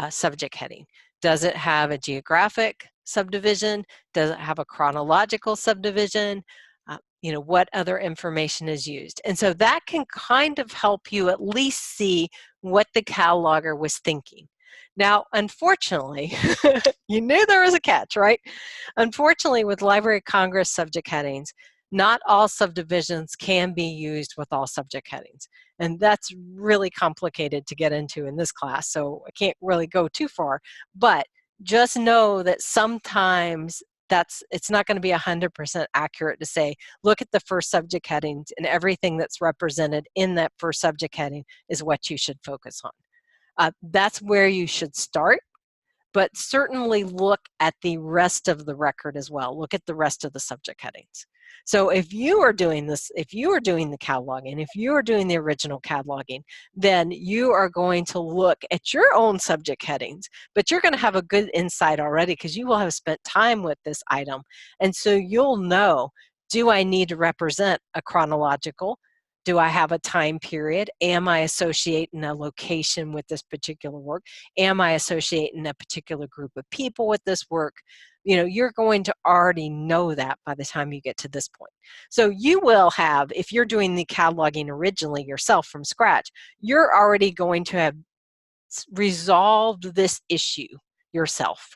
subject heading. Does it have a geographic subdivision? Does it have a chronological subdivision? What other information is used. And so that can kind of help you at least see what the cataloger was thinking. Now, unfortunately, you knew there was a catch, right? Unfortunately, with Library of Congress subject headings, not all subdivisions can be used with all subject headings. And that's really complicated to get into in this class, so I can't really go too far. But just know that sometimes it's not going to be 100% accurate to say, look at the first subject headings and everything that's represented in that first subject heading is what you should focus on. That's where you should start, but certainly look at the rest of the record as well. Look at the rest of the subject headings. So if you are doing this, if you are doing the cataloging, if you are doing the original cataloging, then you are going to look at your own subject headings, but you're going to have a good insight already because you will have spent time with this item. And so you'll know, do I need to represent a chronological? Do I have a time period? Am I associating a location with this particular work? Am I associating a particular group of people with this work? You're going to already know that by the time you get to this point. So you will have, if you're doing the cataloging originally yourself from scratch, you're already going to have resolved this issue yourself.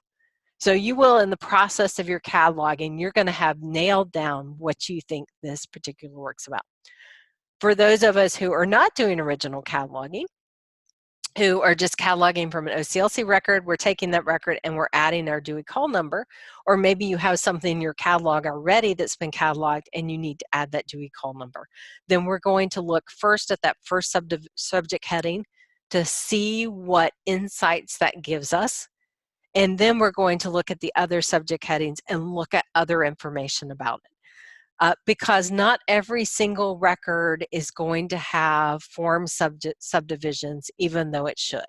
So you will, in the process of your cataloging, you're going to have nailed down what you think this particular work's about. For those of us who are not doing original cataloging, who are just cataloging from an OCLC record, we're taking that record and we're adding our Dewey Call number, or maybe you have something in your catalog already that's been cataloged and you need to add that Dewey Call number. Then we're going to look first at that first subject heading to see what insights that gives us. And then we're going to look at the other subject headings and look at other information about it. Because not every single record is going to have form subdivisions, even though it should.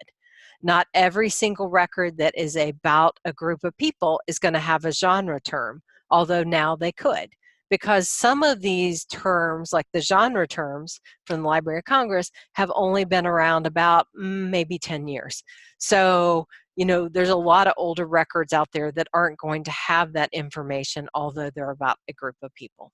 Not every single record that is about a group of people is going to have a genre term, although now they could. Because some of these terms, like the genre terms from the Library of Congress, have only been around about maybe 10 years. So, you know, there's a lot of older records out there that aren't going to have that information, although they're about a group of people.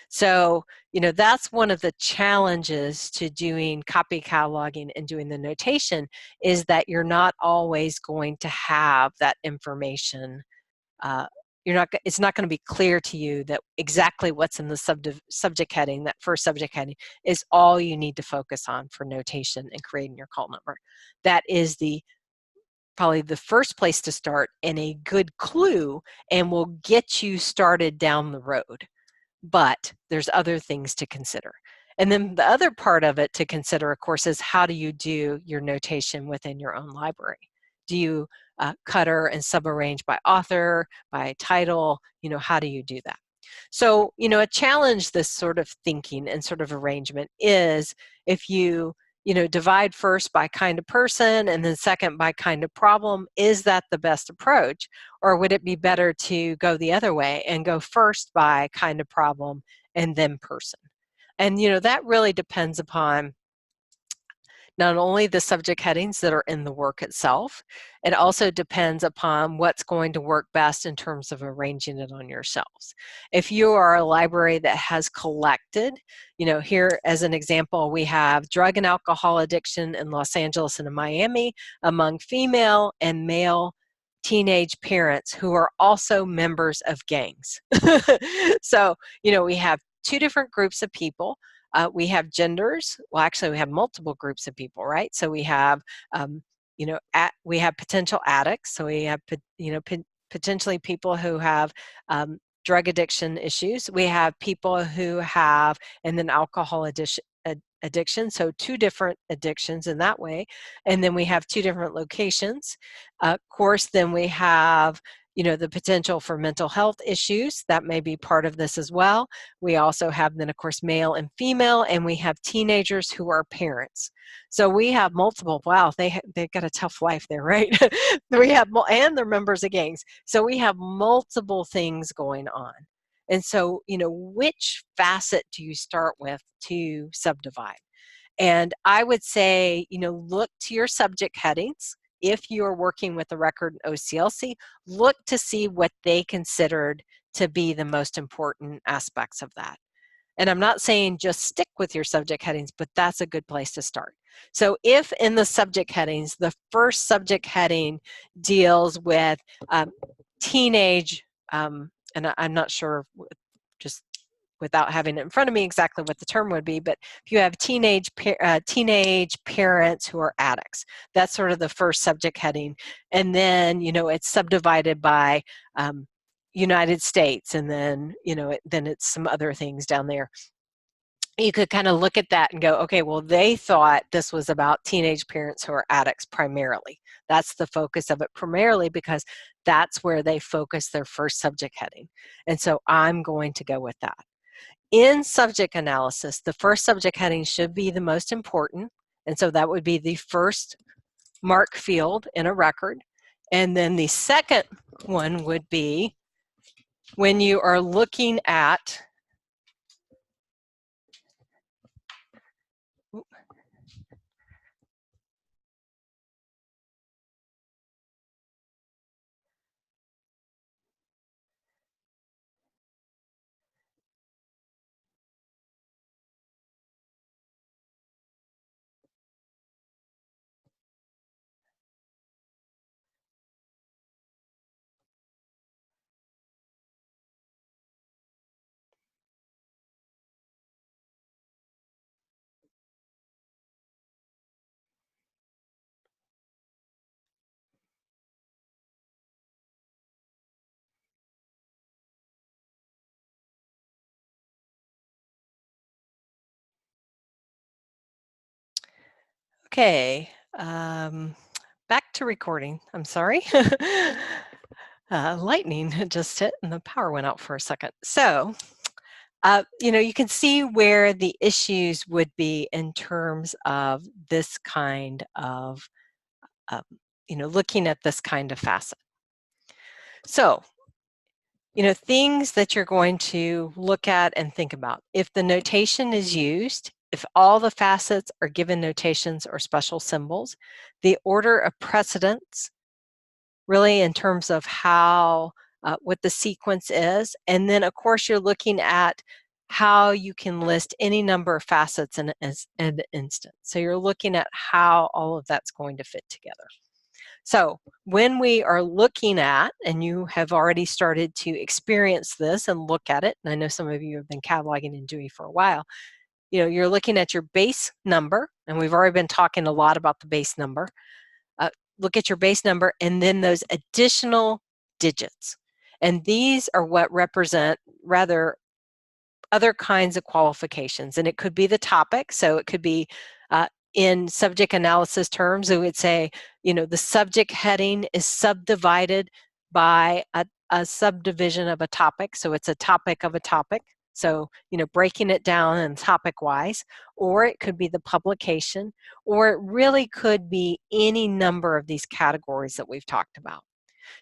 So, you know, that's one of the challenges to doing copy cataloging and doing the notation, is that you're not always going to have that information. It's not going to be clear to you that exactly what's in the subject heading, that first subject heading, is all you need to focus on for notation and creating your call number. That is probably the first place to start and a good clue, and will get you started down the road. But there's other things to consider. And then the other part of it to consider, of course, is how do you do your notation within your own library? Do you cutter and subarrange by author, by title? You know, how do you do that? So, you know, a challenge this sort of thinking and sort of arrangement is if you know, divide first by kind of person and then second by kind of problem, is that the best approach? Or would it be better to go the other way and go first by kind of problem and then person? And, you know, that really depends upon not only the subject headings that are in the work itself, it also depends upon what's going to work best in terms of arranging it on your shelves. If you are a library that has collected, you know, here as an example, we have drug and alcohol addiction in Los Angeles and in Miami among female and male teenage parents who are also members of gangs. So, you know, we have two different groups of people. We have genders. Well, actually, we have multiple groups of people, right? So we have, you know, we have potential addicts. So we have, you know, potentially people who have drug addiction issues. We have people who have, and then alcohol addiction. So two different addictions in that way. And then we have two different locations. Of course, then we have, you know, the potential for mental health issues. That may be part of this as well. We also have then, of course, male and female, and we have teenagers who are parents. So we have multiple, wow, they've got a tough life there, right? We have, and they're members of gangs. So we have multiple things going on. And so, you know, which facet do you start with to subdivide? And I would say, you know, look to your subject headings. If you're working with a record in OCLC, look to see what they considered to be the most important aspects of that. And I'm not saying just stick with your subject headings, but that's a good place to start. So if in the subject headings, the first subject heading deals with teenage, and I'm not sure, just without having it in front of me exactly what the term would be, but if you have teenage parents who are addicts, that's sort of the first subject heading. And then, you know, it's subdivided by United States, and then, you know, then it's some other things down there. You could kind of look at that and go, okay, well, they thought this was about teenage parents who are addicts primarily. That's the focus of it primarily, because that's where they focus their first subject heading. And so I'm going to go with that. In subject analysis, the first subject heading should be the most important. And so that would be the first mark field in a record. And then the second one would be when you are looking at Okay, back to recording. I'm sorry. Lightning had just hit and the power went out for a second. So, you can see where the issues would be in terms of this kind of, um, looking at this kind of facet. So, things that you're going to look at and think about. If the notation is used, if all the facets are given notations or special symbols, the order of precedence, really in terms of how, what the sequence is, and then of course you're looking at how you can list any number of facets in an instant. So you're looking at how all of that's going to fit together. So when we are looking at, and you have already started to experience this and look at it, and I know some of you have been cataloging in Dewey for a while, you're looking at your base number, and we've already been talking a lot about the base number. Look at your base number and then those additional digits. And these are what represent rather other kinds of qualifications. And it could be the topic, so it could be in subject analysis terms, it would say, the subject heading is subdivided by a subdivision of a topic, so it's a topic of a topic. So, breaking it down and topic-wise, or it could be the publication, or it really could be any number of these categories that we've talked about.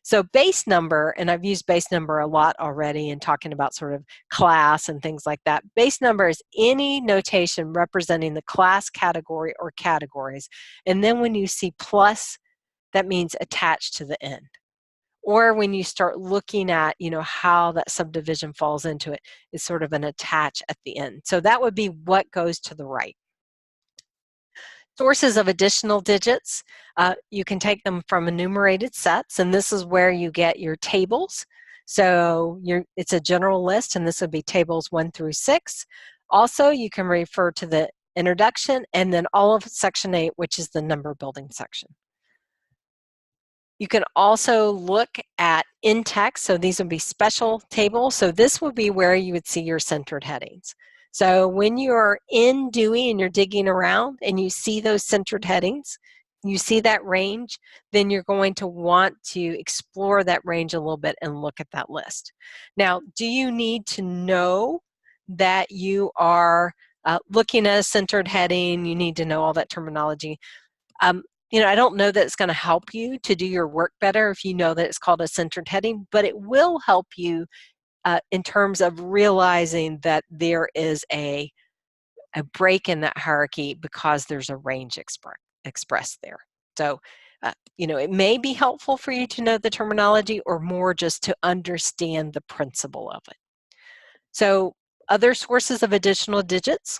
So base number, and I've used base number a lot already in talking about sort of class and things like that. Base number is any notation representing the class category or categories. And then when you see plus, that means attached to the end. Or when you start looking at, how that subdivision falls into it, is sort of an attach at the end. So that would be what goes to the right. Sources of additional digits, you can take them from enumerated sets, and this is where you get your tables. So it's a general list, and this would be tables 1 through 6. Also, you can refer to the introduction and then all of section 8, which is the number building section. You can also look at in-text, so these would be special tables. So this would be where you would see your centered headings. So when you're in Dewey and you're digging around and you see those centered headings, you see that range, then you're going to want to explore that range a little bit and look at that list. Now, do you need to know that you are looking at a centered heading? You need to know all that terminology. I don't know that it's going to help you to do your work better if you know that it's called a centered heading, but it will help you in terms of realizing that there is a break in that hierarchy because there's a range expressed there. So, it may be helpful for you to know the terminology or more just to understand the principle of it. So, other sources of additional digits.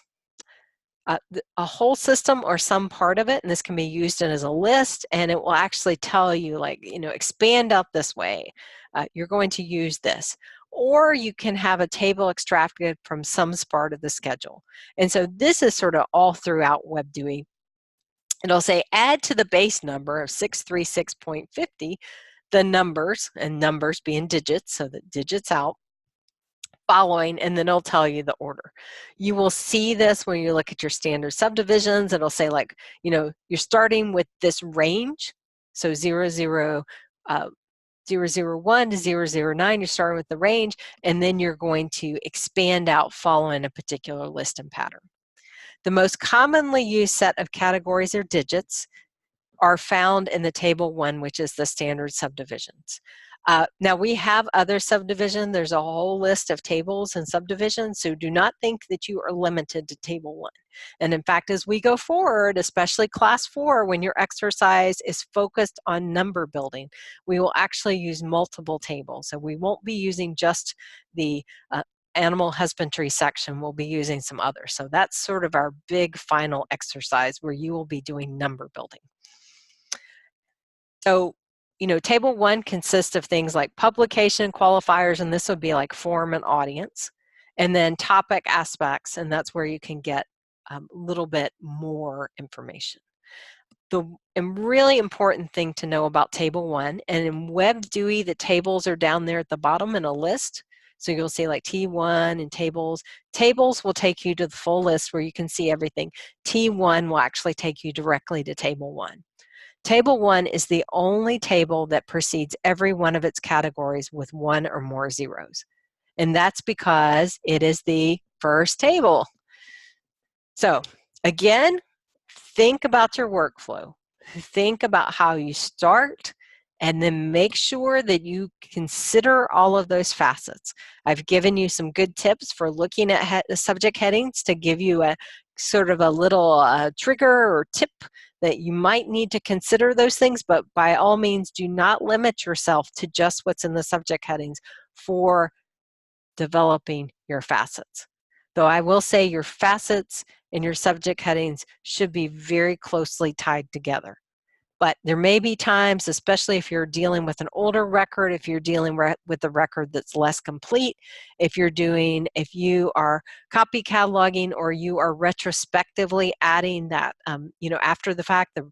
A whole system or some part of it, and this can be used as a list, and it will actually tell you, like, expand out this way. You're going to use this. Or you can have a table extracted from some part of the schedule. And so this is sort of all throughout WebDewey. It'll say add to the base number of 636.50 the numbers, and numbers being digits, so that digits out, following, and then it'll tell you the order. You will see this when you look at your standard subdivisions. It'll say, like, you're starting with this range, so 001 to 009, you're starting with the range, and then you're going to expand out following a particular list and pattern. The most commonly used set of categories or digits are found in the table 1, which is the standard subdivisions. Now we have other subdivision. There's a whole list of tables and subdivisions, so do not think that you are limited to table 1. And in fact, as we go forward, especially class 4, when your exercise is focused on number building, we will actually use multiple tables. So we won't be using just the animal husbandry section, we'll be using some others. So that's sort of our big final exercise where you will be doing number building. So, table 1 consists of things like publication, qualifiers, and this would be like form and audience, and then topic aspects, and that's where you can get a little bit more information. The really important thing to know about table 1, and in WebDewey, the tables are down there at the bottom in a list. So you'll see like T1 and tables. Tables will take you to the full list where you can see everything. T1 will actually take you directly to Table 1. Table 1 is the only table that precedes every one of its categories with one or more zeros. And that's because it is the first table. So again, think about your workflow. Think about how you start, and then make sure that you consider all of those facets. I've given you some good tips for looking at subject headings to give you a sort of a little trigger or tip that you might need to consider those things, but by all means do not limit yourself to just what's in the subject headings for developing your facets. Though I will say your facets and your subject headings should be very closely tied together. But there may be times, especially if you're dealing with an older record, if you're dealing with a record that's less complete, if you are copy cataloging or you are retrospectively adding that, after the fact, the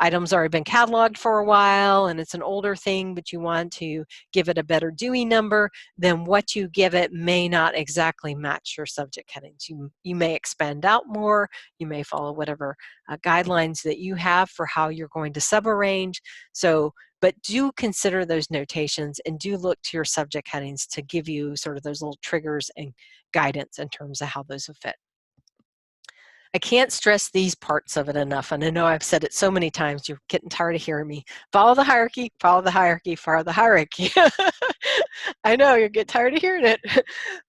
item's already been cataloged for a while and it's an older thing, but you want to give it a better Dewey number, then what you give it may not exactly match your subject headings. You may expand out more, you may follow whatever guidelines that you have for how you're going to subarrange. But do consider those notations and do look to your subject headings to give you sort of those little triggers and guidance in terms of how those will fit. I can't stress these parts of it enough, and I know I've said it so many times, you're getting tired of hearing me. Follow the hierarchy, follow the hierarchy, follow the hierarchy. I know, you get tired of hearing it.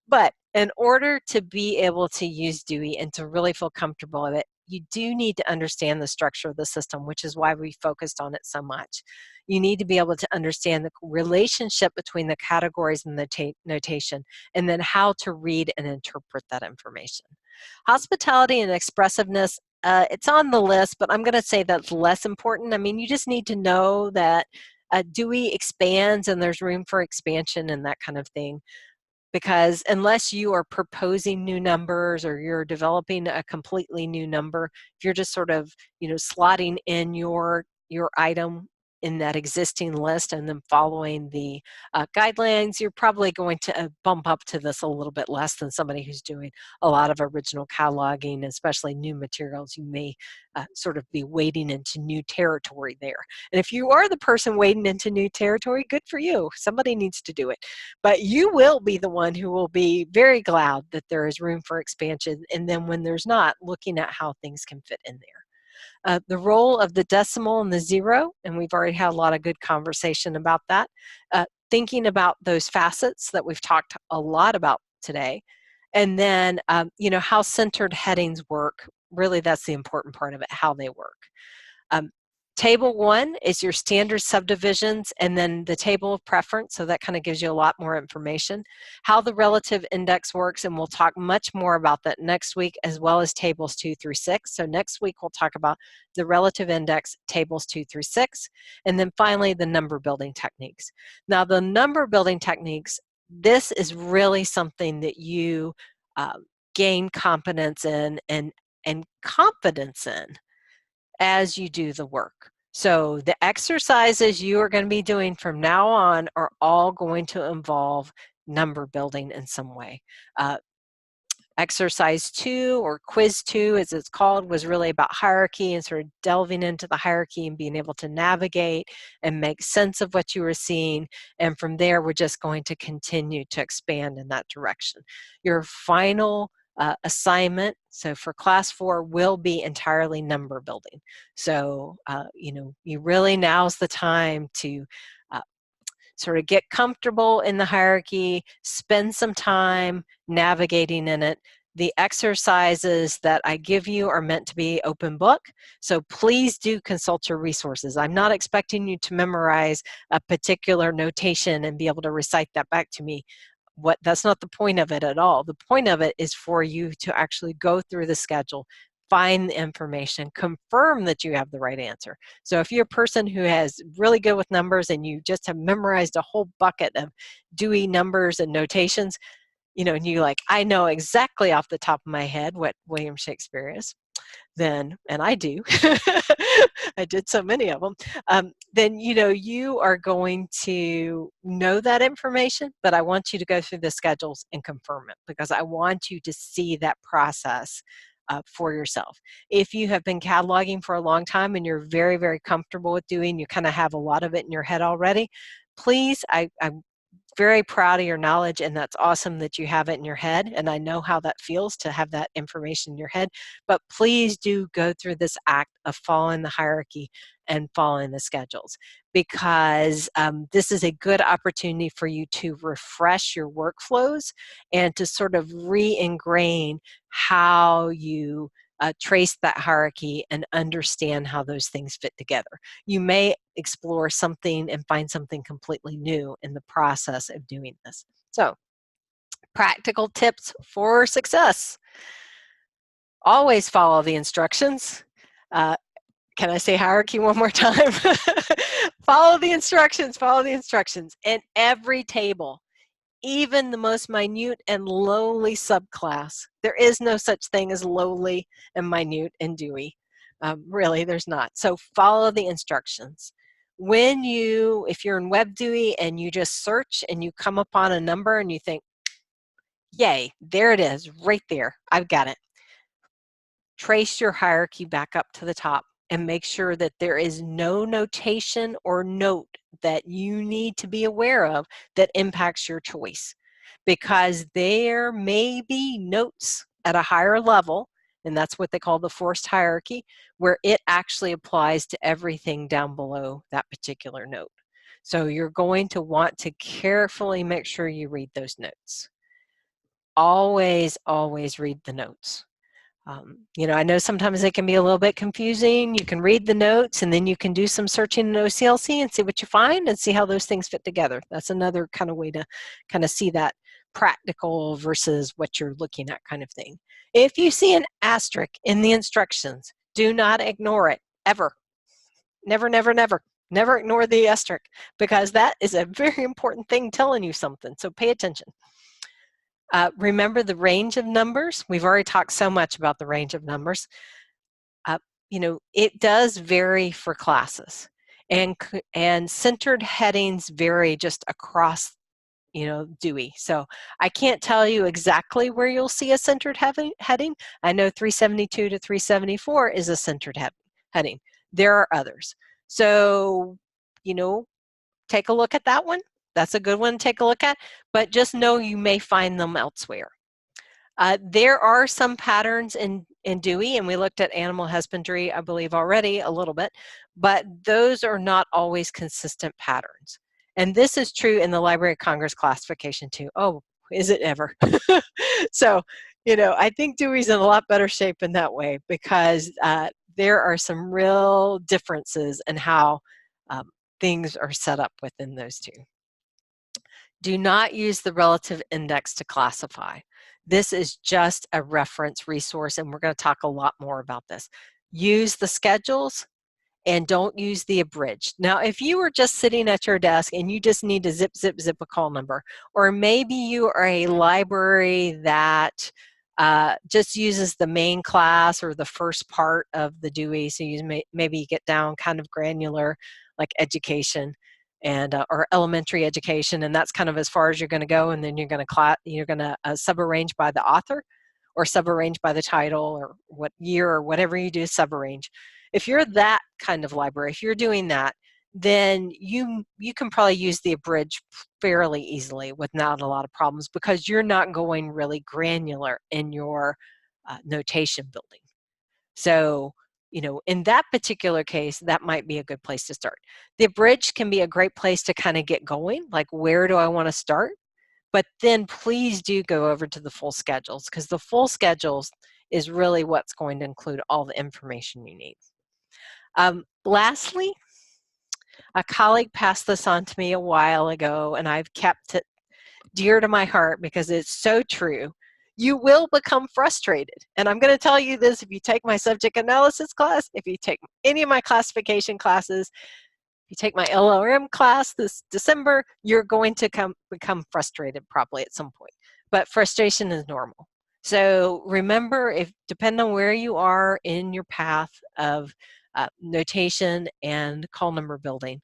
But in order to be able to use Dewey and to really feel comfortable with it, you do need to understand the structure of the system, which is why we focused on it so much. You need to be able to understand the relationship between the categories and the notation, and then how to read and interpret that information. Hospitality and expressiveness, it's on the list, but I'm going to say that's less important. I mean, you just need to know that Dewey expands and there's room for expansion and that kind of thing. Because unless you are proposing new numbers or you're developing a completely new number, if you're just sort of, slotting in your item in that existing list and then following the guidelines, you're probably going to bump up to this a little bit less than somebody who's doing a lot of original cataloging, especially new materials. You may sort of be wading into new territory there. And if you are the person wading into new territory, good for you. Somebody needs to do it. But you will be the one who will be very glad that there is room for expansion, and then when there's not, looking at how things can fit in there. The role of the decimal and the zero, and we've already had a lot of good conversation about that. Thinking about those facets that we've talked a lot about today. And then, how centered headings work. Really, that's the important part of it, how they work. Table 1 is your standard subdivisions and then the table of preference, so that kind of gives you a lot more information. How the relative index works, and we'll talk much more about that next week, as well as tables 2 through 6. So next week we'll talk about the relative index, tables 2 through 6, and then finally the number building techniques. Now the number building techniques, this is really something that you gain competence in and confidence in as you do the work. So the exercises you are going to be doing from now on are all going to involve number building in some way. Exercise 2, or quiz 2 as it's called, was really about hierarchy and sort of delving into the hierarchy and being able to navigate and make sense of what you were seeing. And from there, we're just going to continue to expand in that direction. Your final assignment, so for class 4, will be entirely number building. So, you really, now's the time to sort of get comfortable in the hierarchy, spend some time navigating in it. The exercises that I give you are meant to be open book, so please do consult your resources. I'm not expecting you to memorize a particular notation and be able to recite that back to me. That's not the point of it at all. The point of it is for you to actually go through the schedule, find the information, confirm that you have the right answer. So if you're a person who is really good with numbers and you just have memorized a whole bucket of Dewey numbers and notations, and you I know exactly off the top of my head what William Shakespeare is. then, and I do, I did so many of them, then you are going to know that information, but I want you to go through the schedules and confirm it because I want you to see that process for yourself. If you have been cataloging for a long time and you're very, very comfortable with doing, you kind of have a lot of it in your head already, please, I'm very proud of your knowledge, and that's awesome that you have it in your head, and I know how that feels to have that information in your head, but please do go through this act of following the hierarchy and following the schedules, because this is a good opportunity for you to refresh your workflows and to sort of re-ingrain how you trace that hierarchy and understand how those things fit together. You may explore something and find something completely new in the process of doing this. So, practical tips for success. Always follow the instructions. Can I say hierarchy one more time? Follow the instructions, follow the instructions. In every table, even the most minute and lowly subclass. There is no such thing as lowly and minute in Dewey. Really, there's not. So follow the instructions. If you're in WebDewey and you just search and you come upon a number and you think, yay, there it is, right there, I've got it. Trace your hierarchy back up to the top and make sure that there is no notation or note that you need to be aware of that impacts your choice, because there may be notes at a higher level, and that's what they call the forced hierarchy, where it actually applies to everything down below that particular note. So you're going to want to carefully make sure you read those notes. Always, always read the notes. I know sometimes they can be a little bit confusing. You can read the notes and then you can do some searching in OCLC and see what you find and see how those things fit together. That's another kind of way to kind of see that practical versus what you're looking at kind of thing. If you see an asterisk in the instructions, do not ignore it, ever. Never, never, never. Never ignore the asterisk, because that is a very important thing telling you something, so pay attention. Remember the range of numbers. We've already talked so much about the range of numbers. It does vary for classes, and centered headings vary just across Dewey. So I can't tell you exactly where you'll see a centered heading. I know 372 to 374 is a centered heading. There are others. So, take a look at that one. That's a good one to take a look at, but just know you may find them elsewhere. There are some patterns in Dewey, and we looked at animal husbandry, I believe, already a little bit, but those are not always consistent patterns. And this is true in the Library of Congress classification too. Oh, is it ever? So, I think Dewey's in a lot better shape in that way, because there are some real differences in how things are set up within those two. Do not use the relative index to classify. This is just a reference resource, and we're going to talk a lot more about this. Use the schedules and don't use the abridged. Now, if you were just sitting at your desk and you just need to zip, zip, zip a call number, or maybe you are a library that just uses the main class or the first part of the Dewey, so maybe you get down kind of granular, like education and or elementary education, and that's kind of as far as you're going to go, and then you're going to subarrange by the author or subarrange by the title or what year or whatever you do, subarrange. If you're that kind of library, if you're doing that, then you can probably use the abridged fairly easily without a lot of problems, because you're not going really granular in your notation building. So, in that particular case, that might be a good place to start. The abridged can be a great place to kind of get going, like where do I want to start? But then please do go over to the full schedules, because the full schedules is really what's going to include all the information you need. Lastly, a colleague passed this on to me a while ago, and I've kept it dear to my heart because it's so true. You will become frustrated. And I'm going to tell you this: if you take my subject analysis class, if you take any of my classification classes, if you take my LLM class this December, you're going to become frustrated probably at some point. But frustration is normal. So remember, depending on where you are in your path of notation and call number building,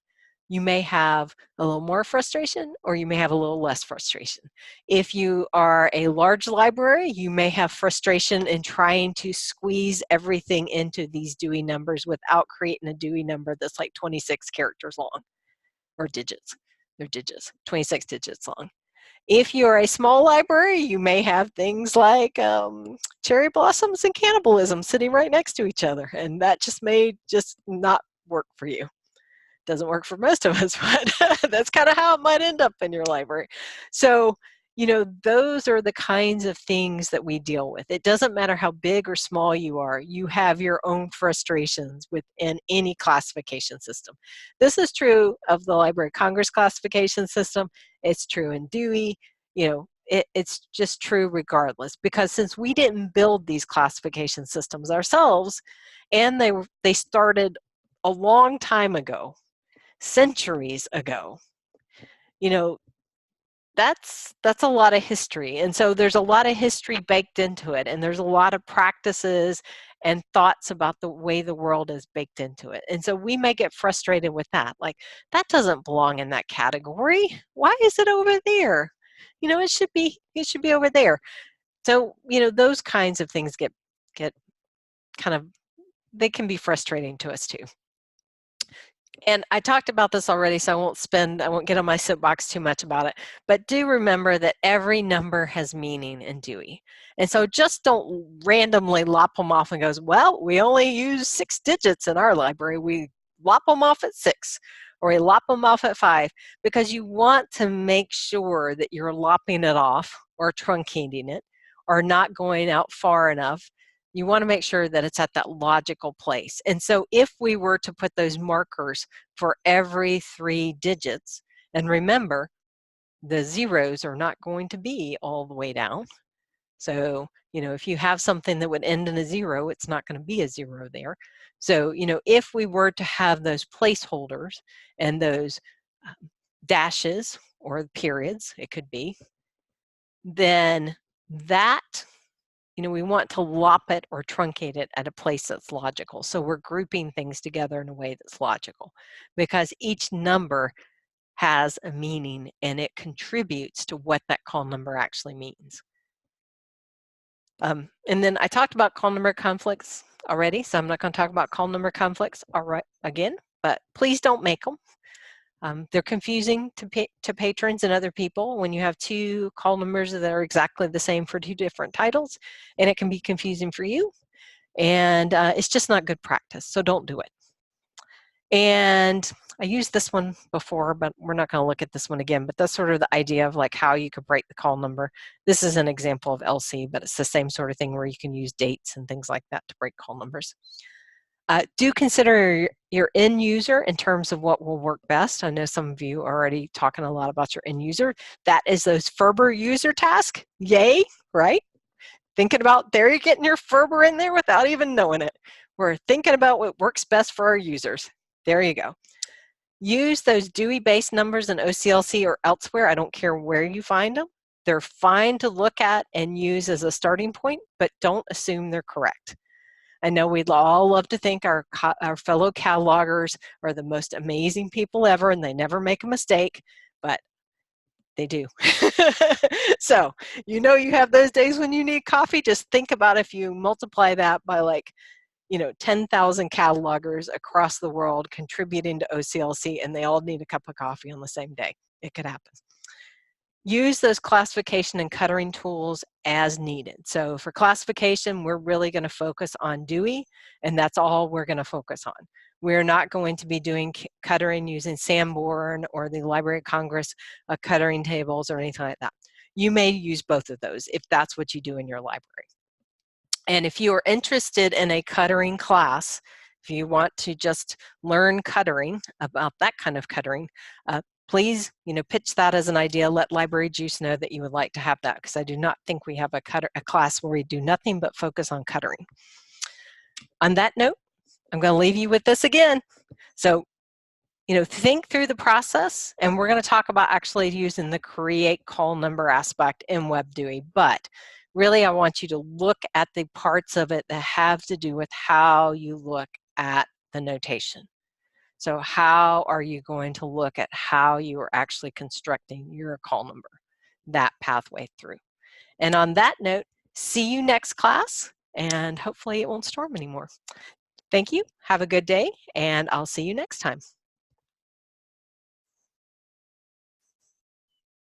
you may have a little more frustration or you may have a little less frustration. If you are a large library, you may have frustration in trying to squeeze everything into these Dewey numbers without creating a Dewey number that's like 26 characters long, or digits. They're digits, 26 digits long. If you're a small library, you may have things like cherry blossoms and cannibalism sitting right next to each other, and that may not work for you. Doesn't work for most of us, but that's kind of how it might end up in your library. So, those are the kinds of things that we deal with. It doesn't matter how big or small you are, you have your own frustrations within any classification system. This is true of the Library of Congress classification system. It's true in Dewey. It's just true regardless, because since we didn't build these classification systems ourselves, and they started a long time ago, centuries ago, that's a lot of history. And so there's a lot of history baked into it, and there's a lot of practices and thoughts about the way the world is baked into it. And so we may get frustrated with that, like, that doesn't belong in that category. Why is it over there? It should be over there. So, those kinds of things get kind of, they can be frustrating to us too. And I talked about this already, so I won't get on my soapbox too much about it. But do remember that every number has meaning in Dewey. And so just don't randomly lop them off and goes, well, we only use 6 digits in our library. We lop them off at 6, or we lop them off at 5, because you want to make sure that you're lopping it off or truncating it or not going out far enough. You want to make sure that it's at that logical place. And so if we were to put those markers for every 3 digits, and remember, the zeros are not going to be all the way down. So, if you have something that would end in a 0, it's not going to be a 0 there. So, if we were to have those placeholders and those dashes or periods, it could be, then that, we want to lop it or truncate it at a place that's logical. So we're grouping things together in a way that's logical, because each number has a meaning and it contributes to what that call number actually means. And then I talked about call number conflicts already, so I'm not going to talk about call number conflicts again, but please don't make them. They're confusing to patrons and other people when you have 2 call numbers that are exactly the same for 2 different titles, and it can be confusing for you, and it's just not good practice, so don't do it. And I used this one before, but we're not going to look at this one again, but that's sort of the idea of like how you could break the call number. This is an example of LC, but it's the same sort of thing where you can use dates and things like that to break call numbers. Do consider your end user in terms of what will work best. I know some of you are already talking a lot about your end user. That is those Ferber user tasks. Yay, right? Thinking about, there you're getting your Ferber in there without even knowing it. We're thinking about what works best for our users. There you go. Use those Dewey-based numbers in OCLC or elsewhere. I don't care where you find them. They're fine to look at and use as a starting point, but don't assume they're correct. I know we'd all love to think our fellow catalogers are the most amazing people ever and they never make a mistake, but they do. So, you have those days when you need coffee. Just think about if you multiply that by 10,000 catalogers across the world contributing to OCLC, and they all need a cup of coffee on the same day. It could happen. Use those classification and cuttering tools as needed. So for classification, we're really going to focus on Dewey, and that's all we're going to focus on. We're not going to be doing cuttering using Sanborn or the Library of Congress cuttering tables or anything like that. You may use both of those if that's what you do in your library. And if you are interested in a cuttering class, if you want to just learn cuttering, about that kind of cuttering, please, pitch that as an idea. Let Library Juice know that you would like to have that, because I do not think we have a class where we do nothing but focus on cuttering. On that note, I'm going to leave you with this again. So, think through the process, and we're going to talk about actually using the create call number aspect in WebDewey. But Really, I want you to look at the parts of it that have to do with how you look at the notation. So how are you going to look at how you are actually constructing your call number, that pathway through? And on that note, see you next class, and hopefully it won't storm anymore. Thank you. Have a good day, and I'll see you next time.